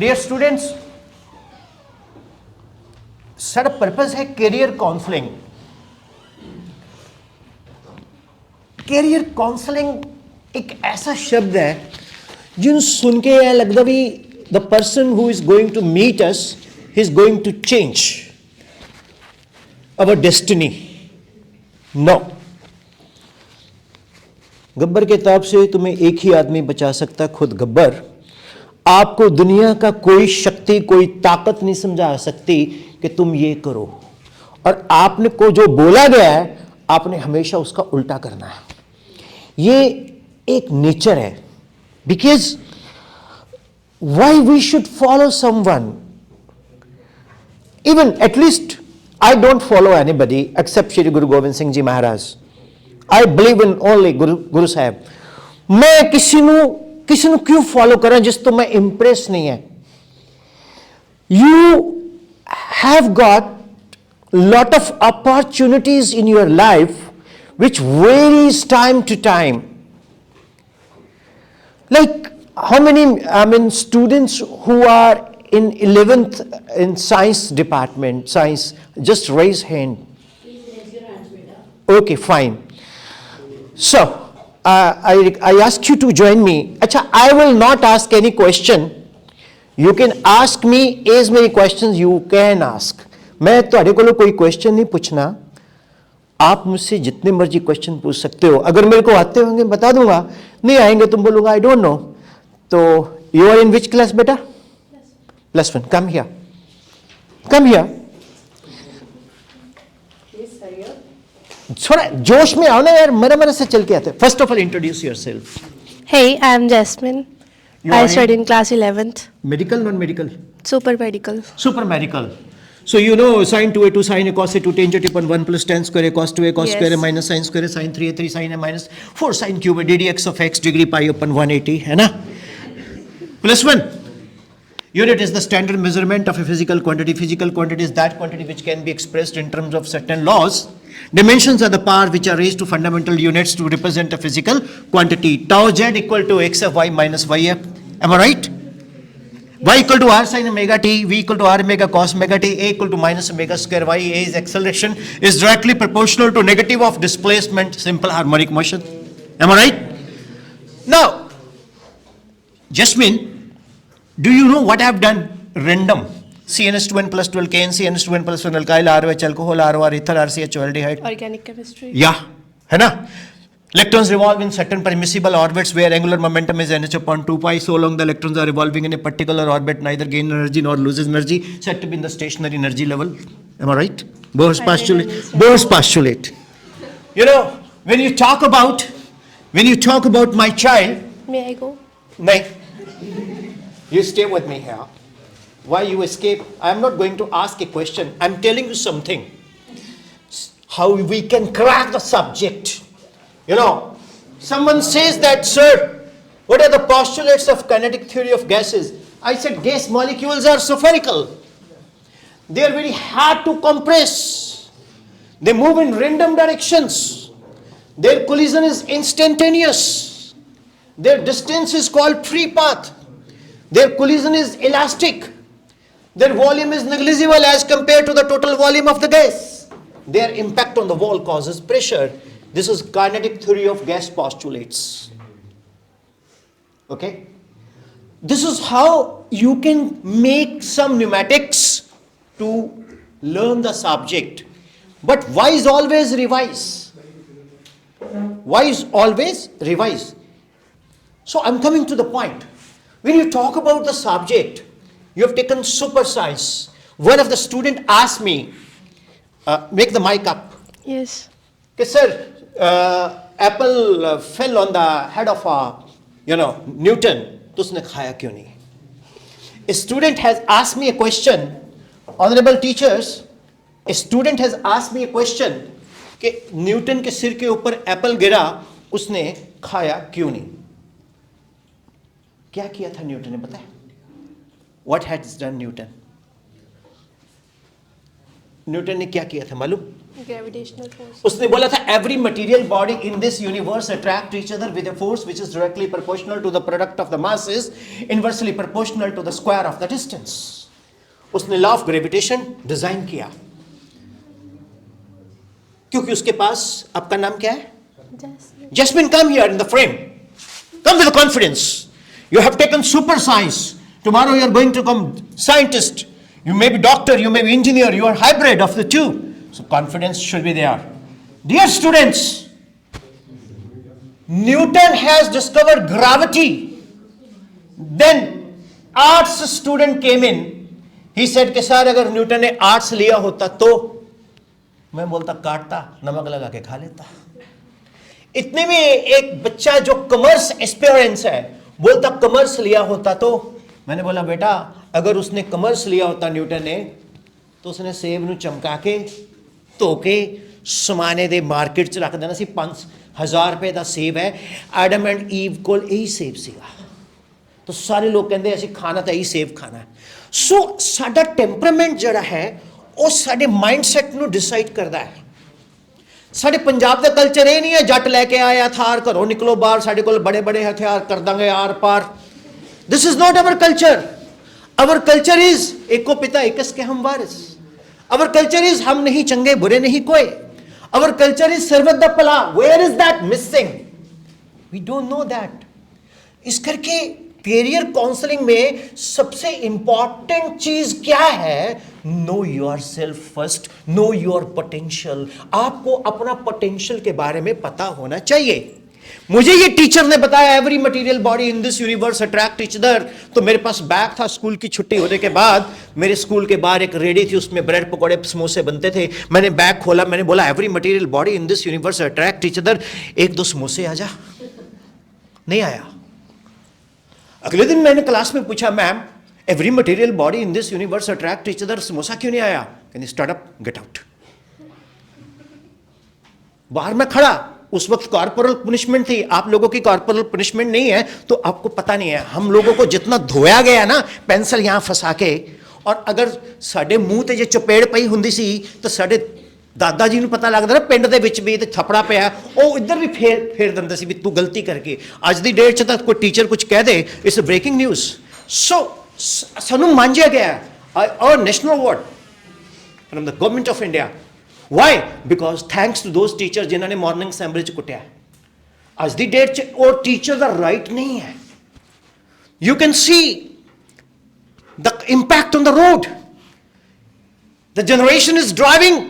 Dear students, सारा purpose है career counselling. Career counselling एक ऐसा शब्द है जिन सुन के यह लगता भी the person who is going to meet us is going to change our destiny. No, Gabbar के ताब से तुम्हें एक ही आदमी बचा सकता, खुद गब्बर। आपको दुनिया का कोई शक्ति, कोई ताकत नहीं समझा सकती कि तुम ये करो, और आपने को जो बोला गया है आपने हमेशा उसका उल्टा करना है। ये एक नेचर है। Because why we should follow someone, even at least I don't follow anybody except Shri Guru Gobind Singh ji Maharaj. I believe in only Guru Sahib. मैं किसी ਨੂੰ क्यों फॉलो करा जिस तो मैं इंप्रेस नहीं है। You have got lot of opportunities in your life which varies time to time. Like how many students who are in 11th in science department, science, just raise hand. Please raise your hands, beta. Okay, fine. So I ask you to join me. Acha, I will not ask any question. You can ask me as many questions you can ask. मैं ਤੁਹਾਡੇ ਕੋਲੋਂ कोई question नहीं पूछना, आप मुझसे जितने मर्जी क्वेश्चन पूछ सकते हो। अगर मेरे को आते होंगे बता दूंगा, नहीं आएंगे तुम बोलूंगा आई डोंट नो। तो you are in which class बेटा? +1. Come here, come here. थोड़ा जोश में आओ ना यार, मरा से चल के आते। First of all introduce yourself. Hey, I'm Jasmine. You I are study in in class 11th. Medical, non medical? Super medical. Super medical. So you know sin 2a2 sin a cos a2 tangent upon 1 plus tan square a cos 2a cos Yes. square a minus sin square a sin 3a 3 sin a minus 4 sin cube a ddx of x degree pi upon 180, है ना? +1. Unit is the standard measurement of a physical quantity. Physical quantity is that quantity which can be expressed in terms of certain laws. Dimensions are the power which are raised to fundamental units to represent a physical quantity. Tau z equal to x of y minus y f. Am I right? Y equal to r sin omega t, v equal to r omega cos omega t, a equal to minus omega square y. A is acceleration, is directly proportional to negative of displacement, simple harmonic motion. Am I right? Now, Jasmine, do you know what I have done? Random. CnH2n plus 12 Kn, CnH2n plus 1 alkyl, ROH alcohol, ROR ether, RCH aldehyde. Organic chemistry. Yeah, है ना? Electrons revolve in certain permissible orbits where angular momentum is nh upon 2 pi. So long the electrons are revolving in a particular orbit, neither gain energy nor loses energy, said to be in the stationary energy level. Am I right? Bohr's postulate. Bohr's postulate. You know, when you talk about my child, May I go? nay, you stay with me here. Why you escape? I am not going to ask a question. I am telling you something. How we can crack the subject. You know, someone says that, sir, what are the postulates of kinetic theory of gases? I said gas molecules are spherical. They are very hard to compress. They move in random directions. Their collision is instantaneous. Their distance is called free path. Their collision is elastic. Their volume is negligible as compared to the total volume of the gas. Their impact on the wall causes pressure. This is kinetic theory of gas postulates. Okay? This is how you can make some pneumatics to learn the subject. But why is always revise? Why is always revise? So I'm coming to the point. When you talk about the subject, you have taken super science. One of the student asked me, make the mic up. Yes. Okay, sir, apple fell on the head of Newton. तो उसने खाया क्यों नहीं? A student has asked me a question, honorable teachers. A student has asked me a question कि Newton के सिर के ऊपर एप्पल गिरा, उसने खाया क्यों नहीं? क्या किया था न्यूटन ने पता है? What has done Newton? Newton ने क्या किया था मालूम? Gravitational force. उसने बोला था every material body in this universe attract each other with a force which is directly proportional to the product of the masses, inversely proportional to the square of the distance. उसने law of gravitation design किया, क्योंकि उसके पास, आपका नाम क्या है? Jasmine. Jasmine, come here in the frame. Come with confidence. You have taken super science. Tomorrow you are going to become scientist. You may be doctor, you may be engineer, you are hybrid of the two. So confidence should be there. Dear students, Newton has discovered gravity. Then arts student came in. He said कि sir अगर Newton ने arts लिया होता तो, मैं बोलता काटता, नमक लगा के खा लेता। इतने में एक बच्चा जो कॉमर्स एस्पिरेंट्स है बोलता कॉमर्स लिया होता तो, मैंने बोला बेटा अगर उसने कॉमर्स लिया होता न्यूटन ने तो उसने सेब ਨੂੰ ਚਮਕਾ ਕੇ ਧੋ ਕੇ ਸਮਾਨੇ ਦੇ ਮਾਰਕੀਟ 'ਚ ਰੱਖ ਦੇਣਾ ਸੀ। 5000 ਰੁਪਏ ਦਾ ਸੇਬ ਹੈ, ਐਡਮ ਐਂਡ ਈਵ ਕੋਲ ਇਹੀ ਸੇਬ ਸੀਗਾ, ਤਾਂ ਸਾਰੇ ਲੋਕ ਕਹਿੰਦੇ ਅਸੀਂ ਖਾਣਾ ਤਾਂ ਇਹੀ ਸੇਬ ਖਾਣਾ ਹੈ। ਸੋ ਸਾਡਾ ਟੈਂਪਰਾਮੈਂਟ ਜਿਹੜਾ ਹੈ ਉਹ ਸਾਡੇ ਮਾਈਂਡਸੈਟ ਨੂੰ ਡਿਸਾਈਡ ਕਰਦਾ ਹੈ। ਸਾਡੇ ਪੰਜਾਬ ਦਾ ਕਲਚਰ ਇਹ ਨਹੀਂ ਹੈ ਜੱਟ ਲੈ ਕੇ ਆਇਆ ਥਾਰ ਘਰੋਂ ਨਿਕਲੋ ਬਾਹਰ ਸਾਡੇ ਕੋਲ ਬੜੇ ਬੜੇ ਹਥਿਆਰ ਕਰ ਦਾਂਗੇ ਆਰ ਪਾਰ। This is not our culture. Our culture is एको पिता एकस के हम वारिस। अवर कल्चर इज हम नहीं चंगे बुरे नहीं कोई। अवर कल्चर इज सर्वत द पला। Where is that missing? We don't know that. इस करके कैरियर काउंसलिंग में सबसे इंपॉर्टेंट चीज क्या है? Know your self first, know your potential. आपको अपना पोटेंशियल के बारे में पता होना चाहिए। मुझे ये टीचर ने बताया every material body in this universe attract each other. तो मेरे पास बैग था, स्कूल की छुट्टी होने के बाद मेरे स्कूल के बाहर एक रेडी थी, उसमें ब्रेड पकौड़े समोसे बनते थे। मैंने बैग खोला, मैंने बोला every material body in this universe attract each other, एक दो समोसे आ जा। नहीं आया। अगले दिन मैंने क्लास में पूछा ma'am every material body in this universe attract each other, samosa क्यों नहीं आया? कहते स्टार्ट अप गेट आउट। बाहर में खड़ा, उस वक्त कॉर्पोरल पनिशमेंट थी, आप लोगों की कॉर्पोरल पनिशमेंट नहीं है तो आपको पता नहीं है। हम लोगों को जितना धोया गया ना पेंसिल यहां फंसा के, और अगर साडे मुंह ते जे चपेड़ पई हुंदी सी तो साडे दादा जी ਨੂੰ ਪਤਾ ਲੱਗਦਾ ਨਾ ਪਿੰਡ ਦੇ ਵਿੱਚ ਵੀ ਤੇ ਥਪੜਾ ਪਿਆ, ਉਹ ਇੱਧਰ ਵੀ ਫੇਰ ਦਿੰਦੇ ਸੀ ਵੀ ਤੂੰ ਗਲਤੀ ਕਰਕੇ। ਅੱਜ ਦੀ ਡੇਟ 'ਚ ਤਾਂ ਕੋਈ ਟੀਚਰ ਕੁਝ ਕਹਿ ਦੇ ਇਟਸ ਬ੍ਰੇਕਿੰਗ ਨਿਊਜ਼। ਸੋ ਸਾਨੂੰ ਮਾਂਜਿਆ ਗਿਆ ਔਰ national award from the government of India. Why? Because thanks to those teachers जिन्होंने मॉर्निंग असेंबली च कुटिया। आज दी डेट च वो टीचर का राइट नहीं है। You can see the impact on the road. The generation is driving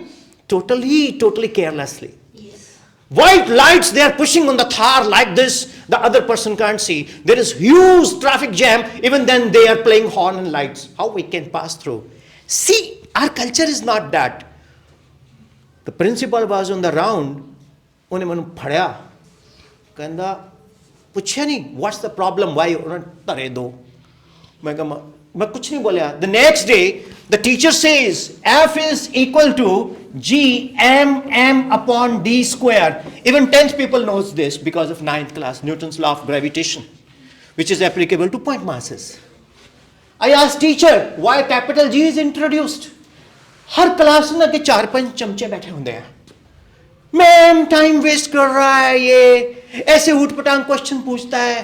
totally carelessly. Yes. White lights they are pushing on the Thar like this, the other person can't see. There is huge traffic jam, even then they are playing horn and lights. How we can pass through? See, our culture is not that. The principal was on the round, ਉਹਨੇ ਮੈਨੂੰ ਫੜਿਆ, ਕਹਿੰਦਾ ਪੁੱਛਿਆ ਨਹੀਂ what's the problem, why ਉਹਨਾਂ ਧਰੇ ਦੋ। ਮੈਂ ਕਿਹਾ ਮੈਂ ਕੁਛ ਨਹੀਂ ਬੋਲਿਆ। The next day the teacher says F is equal to G m upon d square. Even 10th people knows this because of 9th class Newton's law of gravitation, which is applicable to point masses. I asked teacher why capital G is introduced. Her class में के 4-5 चमचे बैठे होंगे हैं। Ma'am time waste कर रहा है, ये ऐसे उठपटांग क्वेश्चन पूछता है।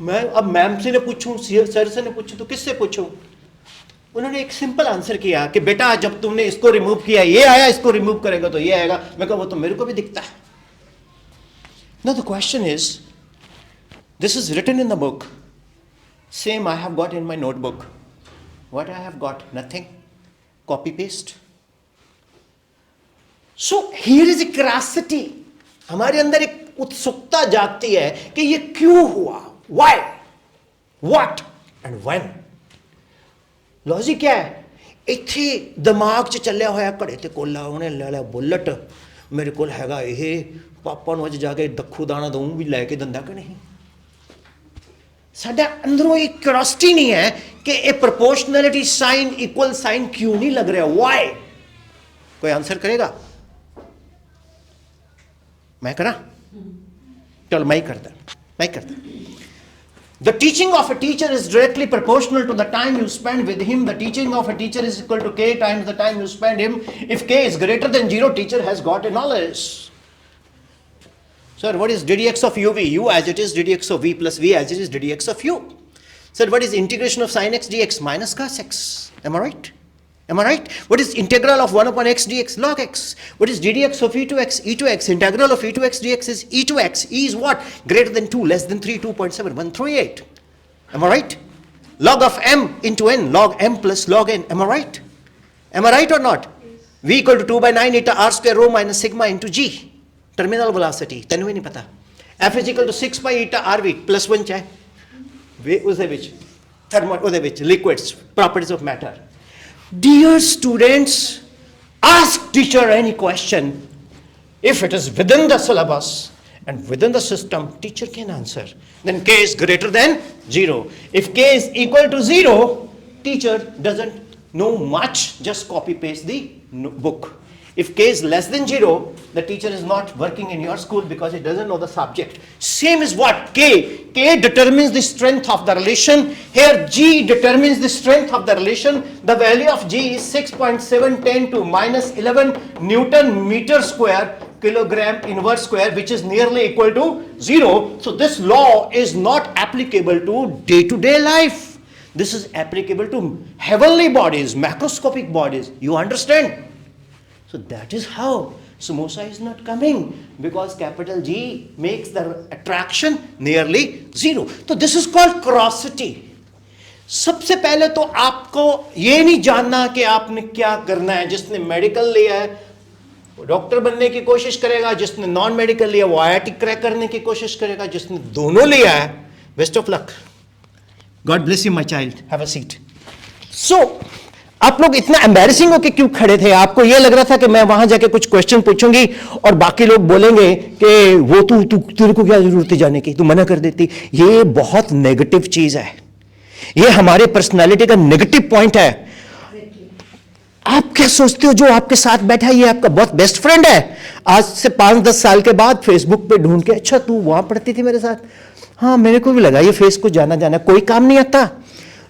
मैं अब मैम से ने पूछूं, सर से ने पूछूं तो किससे पूछूं? उन्होंने एक सिंपल आंसर किया कि बेटा जब तुमने इसको रिमूव किया ये आया, इसको रिमूव करेगा तो ये आएगा। मैं कहा वो तो मेरे को भी दिखता है। Now the question is, this is written in the book, same I have got in my notebook. What I have got? Nothing. Copy paste. So here is a curiosity. हमारे अंदर एक उत्सुकता जागती है कि ये क्यों हुआ, why, what and when. Logic क्या है? इत्थे दिमाग 'ਚ ਚੱਲਿਆ ਹੋਇਆ ਘੜੇ ਤੇ ਕੋਲਾ, ਉਹਨੇ ਲੈ ਲਿਆ ਬੁਲਟ, ਮੇਰੇ ਕੋਲ ਹੈਗਾ ਇਹ, ਪਾਪਾ ਨੂੰ ਅੱਜ ਜਾ ਕੇ ਦੱਖੂ ਦਾਣਾ ਦਊਂ ਵੀ ਲੈ ਕੇ ਦਿੰਦਾ ਕਿ ਨਹੀਂ। साडा अंदरों एक क्यूरियोसिटी नहीं है कि ये प्रोपोर्शनैलिटी साइन इक्वल साइन क्यों नहीं लग रहा, व्हाई? कोई आंसर करेगा? मैं करा? चलो मैं ही करता। The teaching of a teacher is directly proportional to the time you spend with him. The teaching of a teacher is equal to K times the time you spend him. If K is greater than 0, teacher has got a knowledge. Sir, what is ddx of uv? U as it is ddx of v plus v as it is ddx of u. Sir, what is integration of sin x dx? Minus cos x. Am I right? Am I right? What is integral of 1 upon x dx? Log x. What is ddx of e to x? E to x. Integral of e to x dx is e to x. E is what? Greater than 2, less than 3, 2.7138. Am I right? Log of m into n. Log m plus log n. Am I right? Am I right or not? V equal to 2 by 9 eta r square rho minus sigma into g. Terminal velocity. तैनू ही नहीं पता. F is equal to 6 pi eta rv plus 1 चाहे. वे उसदे विच thermal ਉਹਦੇ ਵਿੱਚ liquids properties of matter. Dear students, ask teacher any question. If it is within the syllabus and within the system, teacher can answer. Then K is greater than 0. If K is equal to 0, teacher doesn't know much, just copy paste the book. If K is less than 0, the teacher is not working in your school because he doesn't know the subject. Same is what? K. K determines the strength of the relation. Here G determines the strength of the relation. The value of G is 6.710 to minus 11 Newton meter square kilogram inverse square, which is nearly equal to 0. So this law is not applicable to day-to-day life. This is applicable to heavenly bodies, macroscopic bodies. You understand? So that is how samosa is not coming, because capital G makes the attraction nearly 0. So this is called crossity. सबसे पहले तो आपको ये नहीं जानना कि आपने क्या करना है. जिसने मेडिकल लिया है वो डॉक्टर बनने की कोशिश करेगा, जिसने नॉन मेडिकल लिया वो आईआईटी क्रैक करने की कोशिश करेगा, जिसने दोनों लिया है best of luck. God bless you my child, have a seat. So आप लोग इतना एम्बैरेसिंग होके क्यों खड़े थे? आपको यह लग रहा था कि मैं वहां जाके कुछ क्वेश्चन पूछूंगी और बाकी लोग बोलेंगे कि वो तू तेरे को क्या जरूरत है जाने की, तू मना कर देती. ये बहुत नेगेटिव चीज है, ये हमारे पर्सनालिटी का नेगेटिव पॉइंट है. आप क्या सोचते हो जो आपके साथ बैठा है ये आपका बहुत बेस्ट फ्रेंड है? आज से 5-10 साल के बाद फेसबुक पे ढूंढ के, अच्छा तू वहां पढ़ती थी मेरे साथ, हाँ मेरे को भी लगा ये फेस को जाना कोई काम नहीं आता.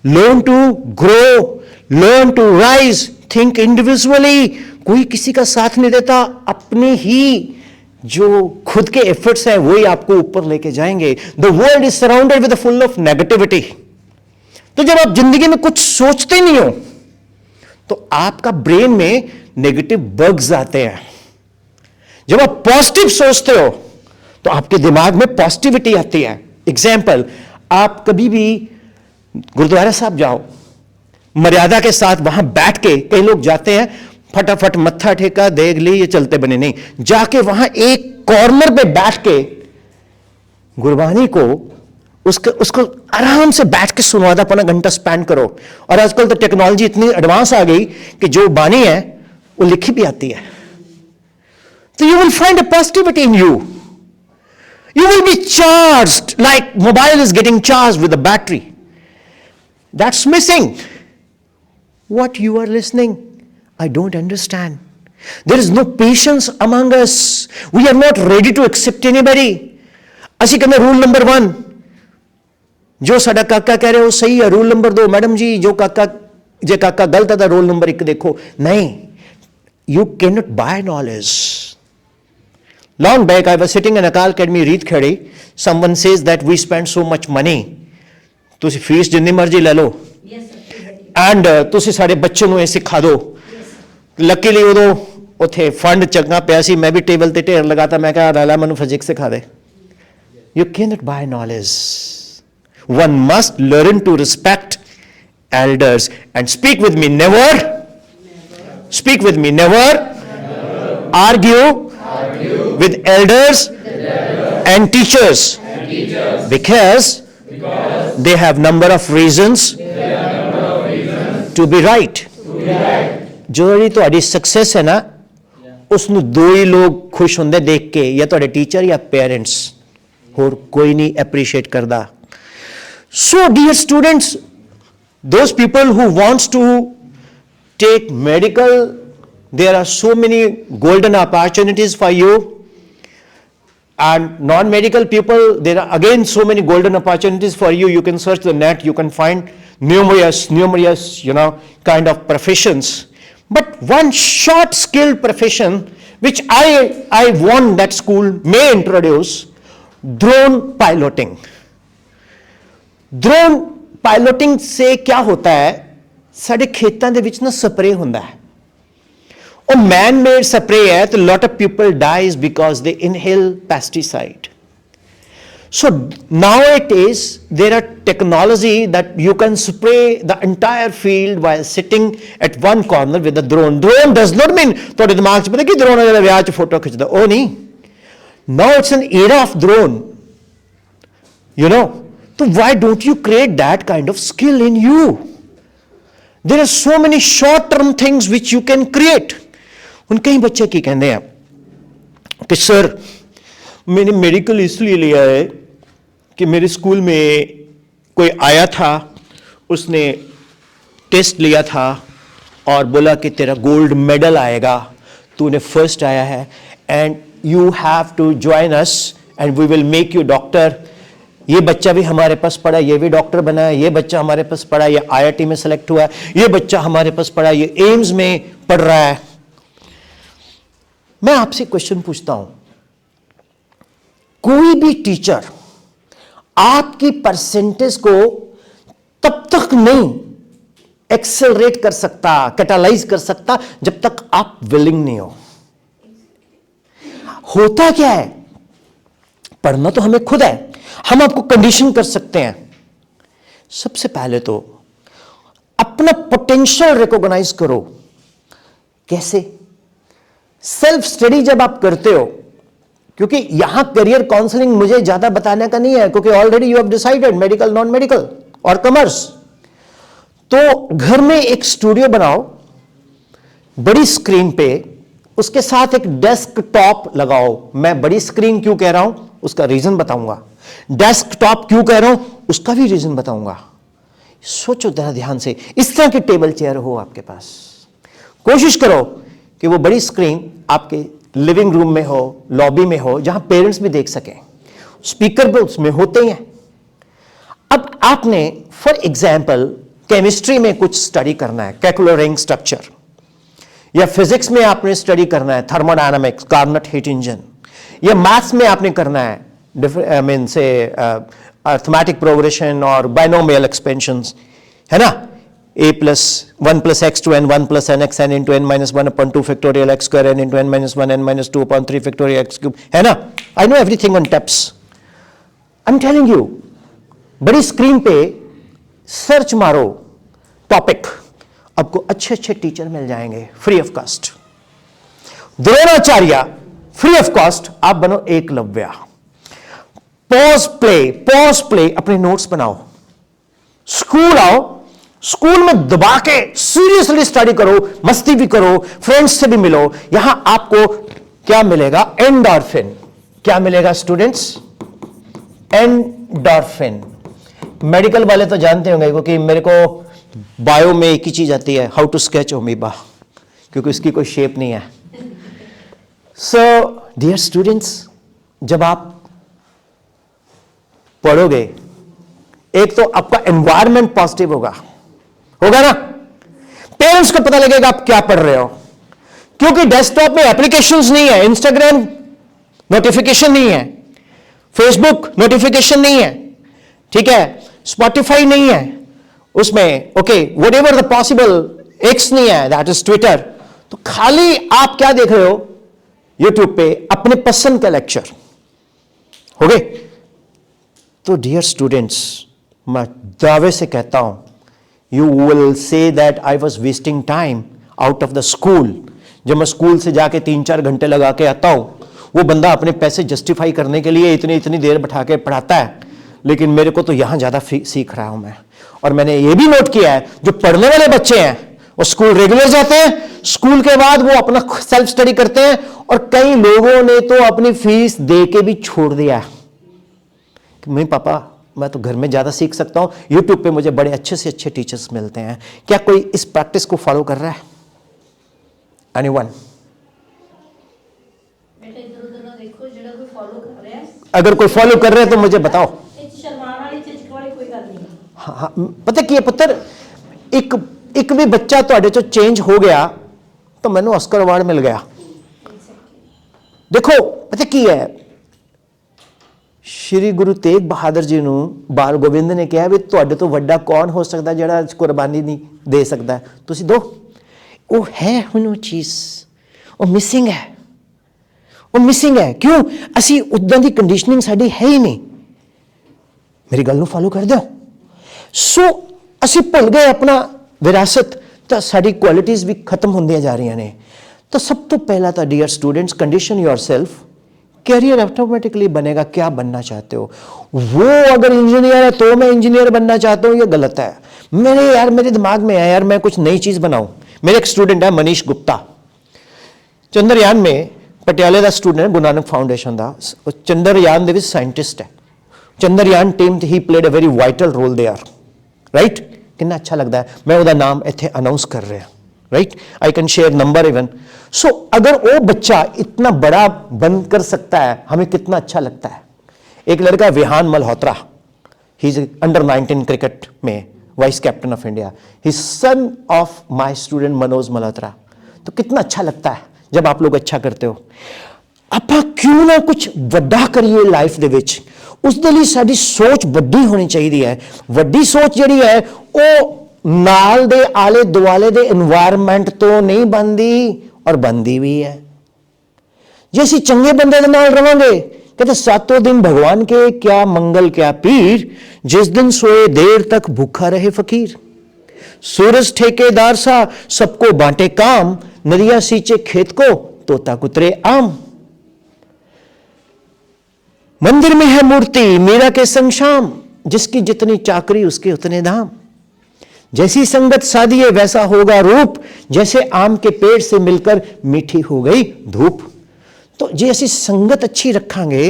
Learn to grow, learn to rise, think individually. कोई किसी का साथ नहीं देता, अपने ही जो खुद के एफर्ट्स हैं वही आपको ऊपर लेके जाएंगे. The world is surrounded with full of negativity. तो जब आप जिंदगी में कुछ सोचते नहीं हो तो आपका ब्रेन में नेगेटिव बग्स आते हैं. जब आप पॉजिटिव सोचते हो तो आपके दिमाग में पॉजिटिविटी आती है. एग्जाम्पल, आप कभी भी गुरुद्वारा साहब जाओ, मर्यादा के साथ वहां बैठ के, कई लोग जाते हैं फटाफट मत्था टेका देख ली ये चलते बने, नहीं, जाके वहां एक कॉर्नर पे बैठ के गुरबानी को उसको आराम से बैठ के सुनो, आधा पौना घंटा स्पेंड करो. और आजकल तो टेक्नोलॉजी इतनी एडवांस आ गई कि जो बानी है वो लिखी भी आती है. तो you will find a positivity in you. You will be charged like mobile is getting charged with a battery. That's missing. What you are listening, I don't understand. There is no patience among us. We are not ready to accept anybody. ਅਸੀਂ ਕਹਿੰਦੇ rule number 1, ਜੋ ਸਾਡਾ ਕਾਕਾ ਕਹਿ ਰਿਹਾ ਉਹ ਸਹੀ ਹੈ, rule number 2, ਮੈਡਮ ਜੀ ਜੋ ਕਾਕਾ ਜੇ ਕਾਕਾ ਗਲਤ ਹੈ ਤਾਂ rule number 1 ਦੇਖੋ. ਨਹੀਂ, you cannot buy knowledge. Long back, I was sitting in Akal Academy, Reet Khadi. Someone says that we spend so much money. ਤੁਸੀਂ ਫੀਸ ਜਿੰਨੀ ਮਰਜ਼ੀ ਲੈ ਲਓ ਐਂਡ ਤੁਸੀਂ ਸਾਡੇ ਬੱਚੇ ਨੂੰ ਇਹ ਸਿਖਾ ਦਿਓ. ਲੱਕੀਲੀ ਉਦੋਂ ਉੱਥੇ ਫੰਡ ਚੰਗਾ ਪਿਆ ਸੀ, ਮੈਂ ਵੀ ਟੇਬਲ ਤੇ ਢੇਰ ਲਗਾਤਾ, ਮੈਂ ਕਿਹਾ ਰਾਲਾ ਮੈਨੂੰ ਫਿਜ਼ਿਕਸ ਸਿਖਾ ਦੇ. You cannot buy knowledge. One must learn to respect elders. And speak with me, never. Speak with me, never. Argue with elders and teachers, because they have number of reasons to be right. ਜਿਹੜੀ ਤੁਹਾਡੀ success ਹੈ ਨਾ, ਉਸਨੂੰ ਦੋ ਹੀ ਲੋਕ ਖੁਸ਼ ਹੁੰਦੇ ਦੇਖ ਕੇ, ਜਾਂ ਤੁਹਾਡੇ ਟੀਚਰ ਜਾਂ ਪੇਰੈਂਟਸ, ਹੋਰ ਕੋਈ ਨਹੀਂ ਐਪਰੀਸ਼ੀਏਟ ਕਰਦਾ. So dear students, those people who wants to take medical, there are so many golden opportunities for you. And non-medical people, there are again so many golden opportunities for you. You can search the net, you can find numerous, kind of professions. But one short skilled profession, which I want that school may introduce, drone piloting. Drone piloting से क्या होता है, साढ़े खेतां दे विच ना spray हुंदा है, और man-made spray है, तो lot of people dies because they inhale pesticide. So nowadays there are technology that you can spray the entire field while sitting at one corner with a drone. Drone does not mean ਤੁਹਾਡੇ ਦਿਮਾਗ 'ਚ ਪਤਾ ਕਿ drone ਜਿਹੜਾ ਵਿਆਹ 'ਚ photo ਖਿੱਚਦਾ, ਉਹ ਨਹੀਂ. Now it's an era of drone. So why don't you create that kind of skill in you? There are so many short-term things which you can create. ਹੁਣ कई बच्चे की कहते हैं कि सर मैंने मेडिकल इसलिए लिया है कि मेरे स्कूल में कोई आया था, उसने टेस्ट लिया था और बोला कि तेरा गोल्ड मेडल आएगा, तूने फर्स्ट आया है, and you have to join us and we will make you doctor. ये बच्चा भी हमारे पास पढ़ा, ये भी डॉक्टर बना है, ये बच्चा हमारे पास पढ़ा, ये IIT में सेलेक्ट हुआ है, ये बच्चा हमारे पास पढ़ा, ये एम्स में पढ़ रहा है. मैं आपसे क्वेश्चन पूछता हूं, कोई भी टीचर आपकी परसेंटेज को तब तक नहीं एक्सेलरेट कर सकता, कैटालाइज कर सकता, जब तक आप विलिंग नहीं हो. होता क्या है, पढ़ना तो हमें खुद है, हम आपको कंडीशन कर सकते हैं. सबसे पहले तो अपना पोटेंशियल रिकॉग्नाइज करो. कैसे? सेल्फ स्टडी जब आप करते हो, क्योंकि यहां करियर काउंसलिंग मुझे ज्यादा बताने का नहीं है, क्योंकि already you have decided medical, non medical और कॉमर्स. तो घर में एक स्टूडियो बनाओ, बड़ी स्क्रीन पे, उसके साथ एक डेस्कटॉप लगाओ. मैं बड़ी स्क्रीन क्यों कह रहा हूं, उसका रीजन बताऊंगा. डेस्कटॉप क्यों कह रहा हूं, उसका भी रीजन बताऊंगा. सोचो जरा ध्यान से, इस तरह के टेबल चेयर हो आपके पास. कोशिश करो कि वो बड़ी स्क्रीन आपके लिविंग रूम में हो, लॉबी में हो, जहां पेरेंट्स भी देख सकें. स्पीकर भी उसमें होते हैं. अब आपने फॉर एग्जाम्पल केमिस्ट्री में कुछ स्टडी करना है, कैकुलर रिंग स्ट्रक्चर, या फिजिक्स में आपने स्टडी करना है थर्मोडायनामिक्स, कार्नट हीट इंजन, या मैथ्स में आपने करना है अर्थमेटिक प्रोग्रेशन और बाइनोमियल एक्सपेंशंस, है ना. a plus 1 plus x to n 1 plus n x n into n minus 1 upon 2 factorial x square n into n minus 1 n minus 2 upon 3 factorial x cube, है ना. I know everything on steps. I'm telling you, बड़ी screen पे search मारो topic, आपको अच्छे अच्छे teacher मिल जाएंगे free of cost. Dronacharya free of cost, आप बनो एकलव्य. पॉज प्ले अपने नोट्स बनाओ. स्कूल आओ, स्कूल में दबा के सीरियसली स्टडी करो, मस्ती भी करो, फ्रेंड्स से भी मिलो. यहां आपको क्या मिलेगा, एंडोर्फिन. क्या मिलेगा स्टूडेंट्स, एंडोर्फिन. मेडिकल वाले तो जानते होंगे, क्योंकि मेरे को बायो में एक ही चीज आती है, हाउ टू स्केच अमीबा, क्योंकि उसकी कोई शेप नहीं है. सो डियर स्टूडेंट्स, जब आप पढ़ोगे, एक तो आपका एनवायरमेंट पॉजिटिव होगा ना. पेरेंट्स को पता लगेगा आप क्या पढ़ रहे हो, क्योंकि डेस्कटॉप में एप्लीकेशंस नहीं है, इंस्टाग्राम नोटिफिकेशन नहीं है, फेसबुक नोटिफिकेशन नहीं है, ठीक है, स्पॉटिफाई नहीं है उसमें, okay, whatever the possible, x नहीं है, दैट इज ट्विटर. तो खाली आप क्या देख रहे हो यूट्यूब पे, अपने पसंद का लेक्चर. हो गए. तो डियर स्टूडेंट्स, मैं दावे से कहता हूं, you will say that I was wasting time out of the school. जब मैं स्कूल से जाके 3-4 घंटे लगा के आता हूं, वो बंदा अपने पैसे जस्टिफाई करने के लिए इतनी देर बैठा के पढ़ाता है, लेकिन मेरे को तो यहां ज्यादा सीख रहा हूं मैं. और मैंने ये भी नोट किया है, जो पढ़ने वाले बच्चे हैं वो स्कूल रेगुलर जाते हैं, स्कूल के बाद वो अपना सेल्फ स्टडी करते हैं, और कई लोगों ने तो अपनी फीस दे के भी छोड़ दिया कि नहीं पापा, मैं तो घर में ज्यादा सीख सकता हूं, यूट्यूब पे मुझे बड़े अच्छे से अच्छे टीचर्स मिलते हैं. क्या कोई इस प्रैक्टिस को फॉलो कर रहा है? एनीवन? बेटा इधर उधर ना देखो, जेड़ा कोई फॉलो कर रहा है अगर कोई फॉलो कर रहे हैं तो मुझे बताओ। ਇਹ 'ਚ ਸ਼ਰਮਾਉਣ ਵਾਲੀ ਝਿਜਕ ਵਾਲੀ ਕੋਈ ਗੱਲ ਨਹੀਂ। ਹਾਂ ਪਤਾ ਕੀ ਹੈ ਪੁੱਤਰ, ਇੱਕ ਵੀ ਬੱਚਾ ਤੁਹਾਡੇ ਚੋਂ ਚੇਂਜ ਹੋ ਗਿਆ ਤਾਂ ਮੈਨੂੰ ਆਸਕਰ ਅਵਾਰਡ ਮਿਲ ਗਿਆ। ਦੇਖੋ ਪਤਾ ਕੀ ਹੈ, ਸ਼੍ਰੀ ਗੁਰੂ ਤੇਗ ਬਹਾਦਰ ਜੀ ਨੂੰ ਬਾਲ ਗੋਬਿੰਦ ਨੇ ਕਿਹਾ ਵੀ ਤੁਹਾਡੇ ਤੋਂ ਵੱਡਾ ਕੌਣ ਹੋ ਸਕਦਾ ਜਿਹੜਾ ਕੁਰਬਾਨੀ ਨਹੀਂ ਦੇ ਸਕਦਾ, ਤੁਸੀਂ ਦੋ। ਉਹ ਹੈ ਹੁਣ ਉਹ ਚੀਜ਼, ਉਹ ਮਿਸਿੰਗ ਹੈ, ਉਹ ਮਿਸਿੰਗ ਹੈ। ਕਿਉਂ? ਅਸੀਂ ਉੱਦਾਂ ਦੀ ਕੰਡੀਸ਼ਨਿੰਗ ਸਾਡੀ ਹੈ ਹੀ ਨਹੀਂ। ਮੇਰੀ ਗੱਲ ਨੂੰ ਫੋਲੋ ਕਰਦੇ ਹੋ? ਸੋ ਅਸੀਂ ਭੁੱਲ ਗਏ ਆਪਣਾ ਵਿਰਾਸਤ, ਤਾਂ ਸਾਡੀ ਕੁਆਲਿਟੀਜ਼ ਵੀ ਖਤਮ ਹੁੰਦੀਆਂ ਜਾ ਰਹੀਆਂ ਨੇ। ਤਾਂ ਸਭ ਤੋਂ ਪਹਿਲਾਂ ਤਾਂ dear students, condition yourself, career automatically बनेगा। क्या बनना चाहते हो? वो अगर इंजीनियर है तो मैं इंजीनियर बनना चाहता हूँ, ये गलत है। मेरे दिमाग में है यार मैं कुछ नई चीज़ बनाऊँ। मेरे एक स्टूडेंट है मनीष गुप्ता, चंद्रयान में पटियाले का स्टूडेंट है, गुरु नानक फाउंडेशन का। चंद्रयान के साइंटिस्ट है। चंद्रयान टीम ही played a very vital role there, right? कितना अच्छा लगता है। मैं उसका नाम इतने अनाउंस कर रहा, right? I can share number even. So अगर वो बच्चा इतना बड़ा बन कर सकता है, हमें कितना अच्छा लगता है। एक लड़का Vihaan Malhotra, he is under 19 cricket में vice captain of India, he son of my student Manoj Malhotra. तो कितना अच्छा लगता है जब आप लोग अच्छा करते हो। ਆਪਾਂ ਕਿਉਂ ਨਾ ਕੁਝ ਵੱਡਾ ਕਰੀਏ ਲਾਈਫ ਦੇ ਵਿੱਚ, ਉਸ ਦੇ ਲਈ ਸਾਡੀ ਸੋਚ ਵੱਡੀ ਹੋਣੀ ਚਾਹੀਦੀ ਹੈ। ਵੱਡੀ ਸੋਚ ਜਿਹੜੀ ਹੈ ਉਹ ਨਾਲ ਦੇ ਆਲੇ ਦੁਆਲੇ ਦੇ এনवायरमेंट ਤੋਂ ਨਹੀਂ ਬਣਦੀ, ਔਰ ਬਣਦੀ ਵੀ ਹੈ ਜੇ ਅਸੀਂ ਚੰਗੇ ਬੰਦੇ ਦੇ ਨਾਲ ਰਵਾਂਗੇ। कहते सातों दिन भगवान के क्या मंगल क्या पीर, जिस दिन सोए देर तक भूखा रहे फकीर। सूरज ठेकेदार सा सबको बांटे काम, नदिया सींचे खेत को तोता कुतरे आम। मंदिर में है मूर्ति मीरा के संग शाम, जिसकी जितनी चाकरी उसके उतने दाम। जैसी संगत साधी है वैसा होगा रूप, जैसे आम के पेड़ से मिलकर मीठी हो गई धूप। तो जे ਅਸੀਂ ਸੰਗਤ ਅੱਛੀ ਰੱਖਾਂਗੇ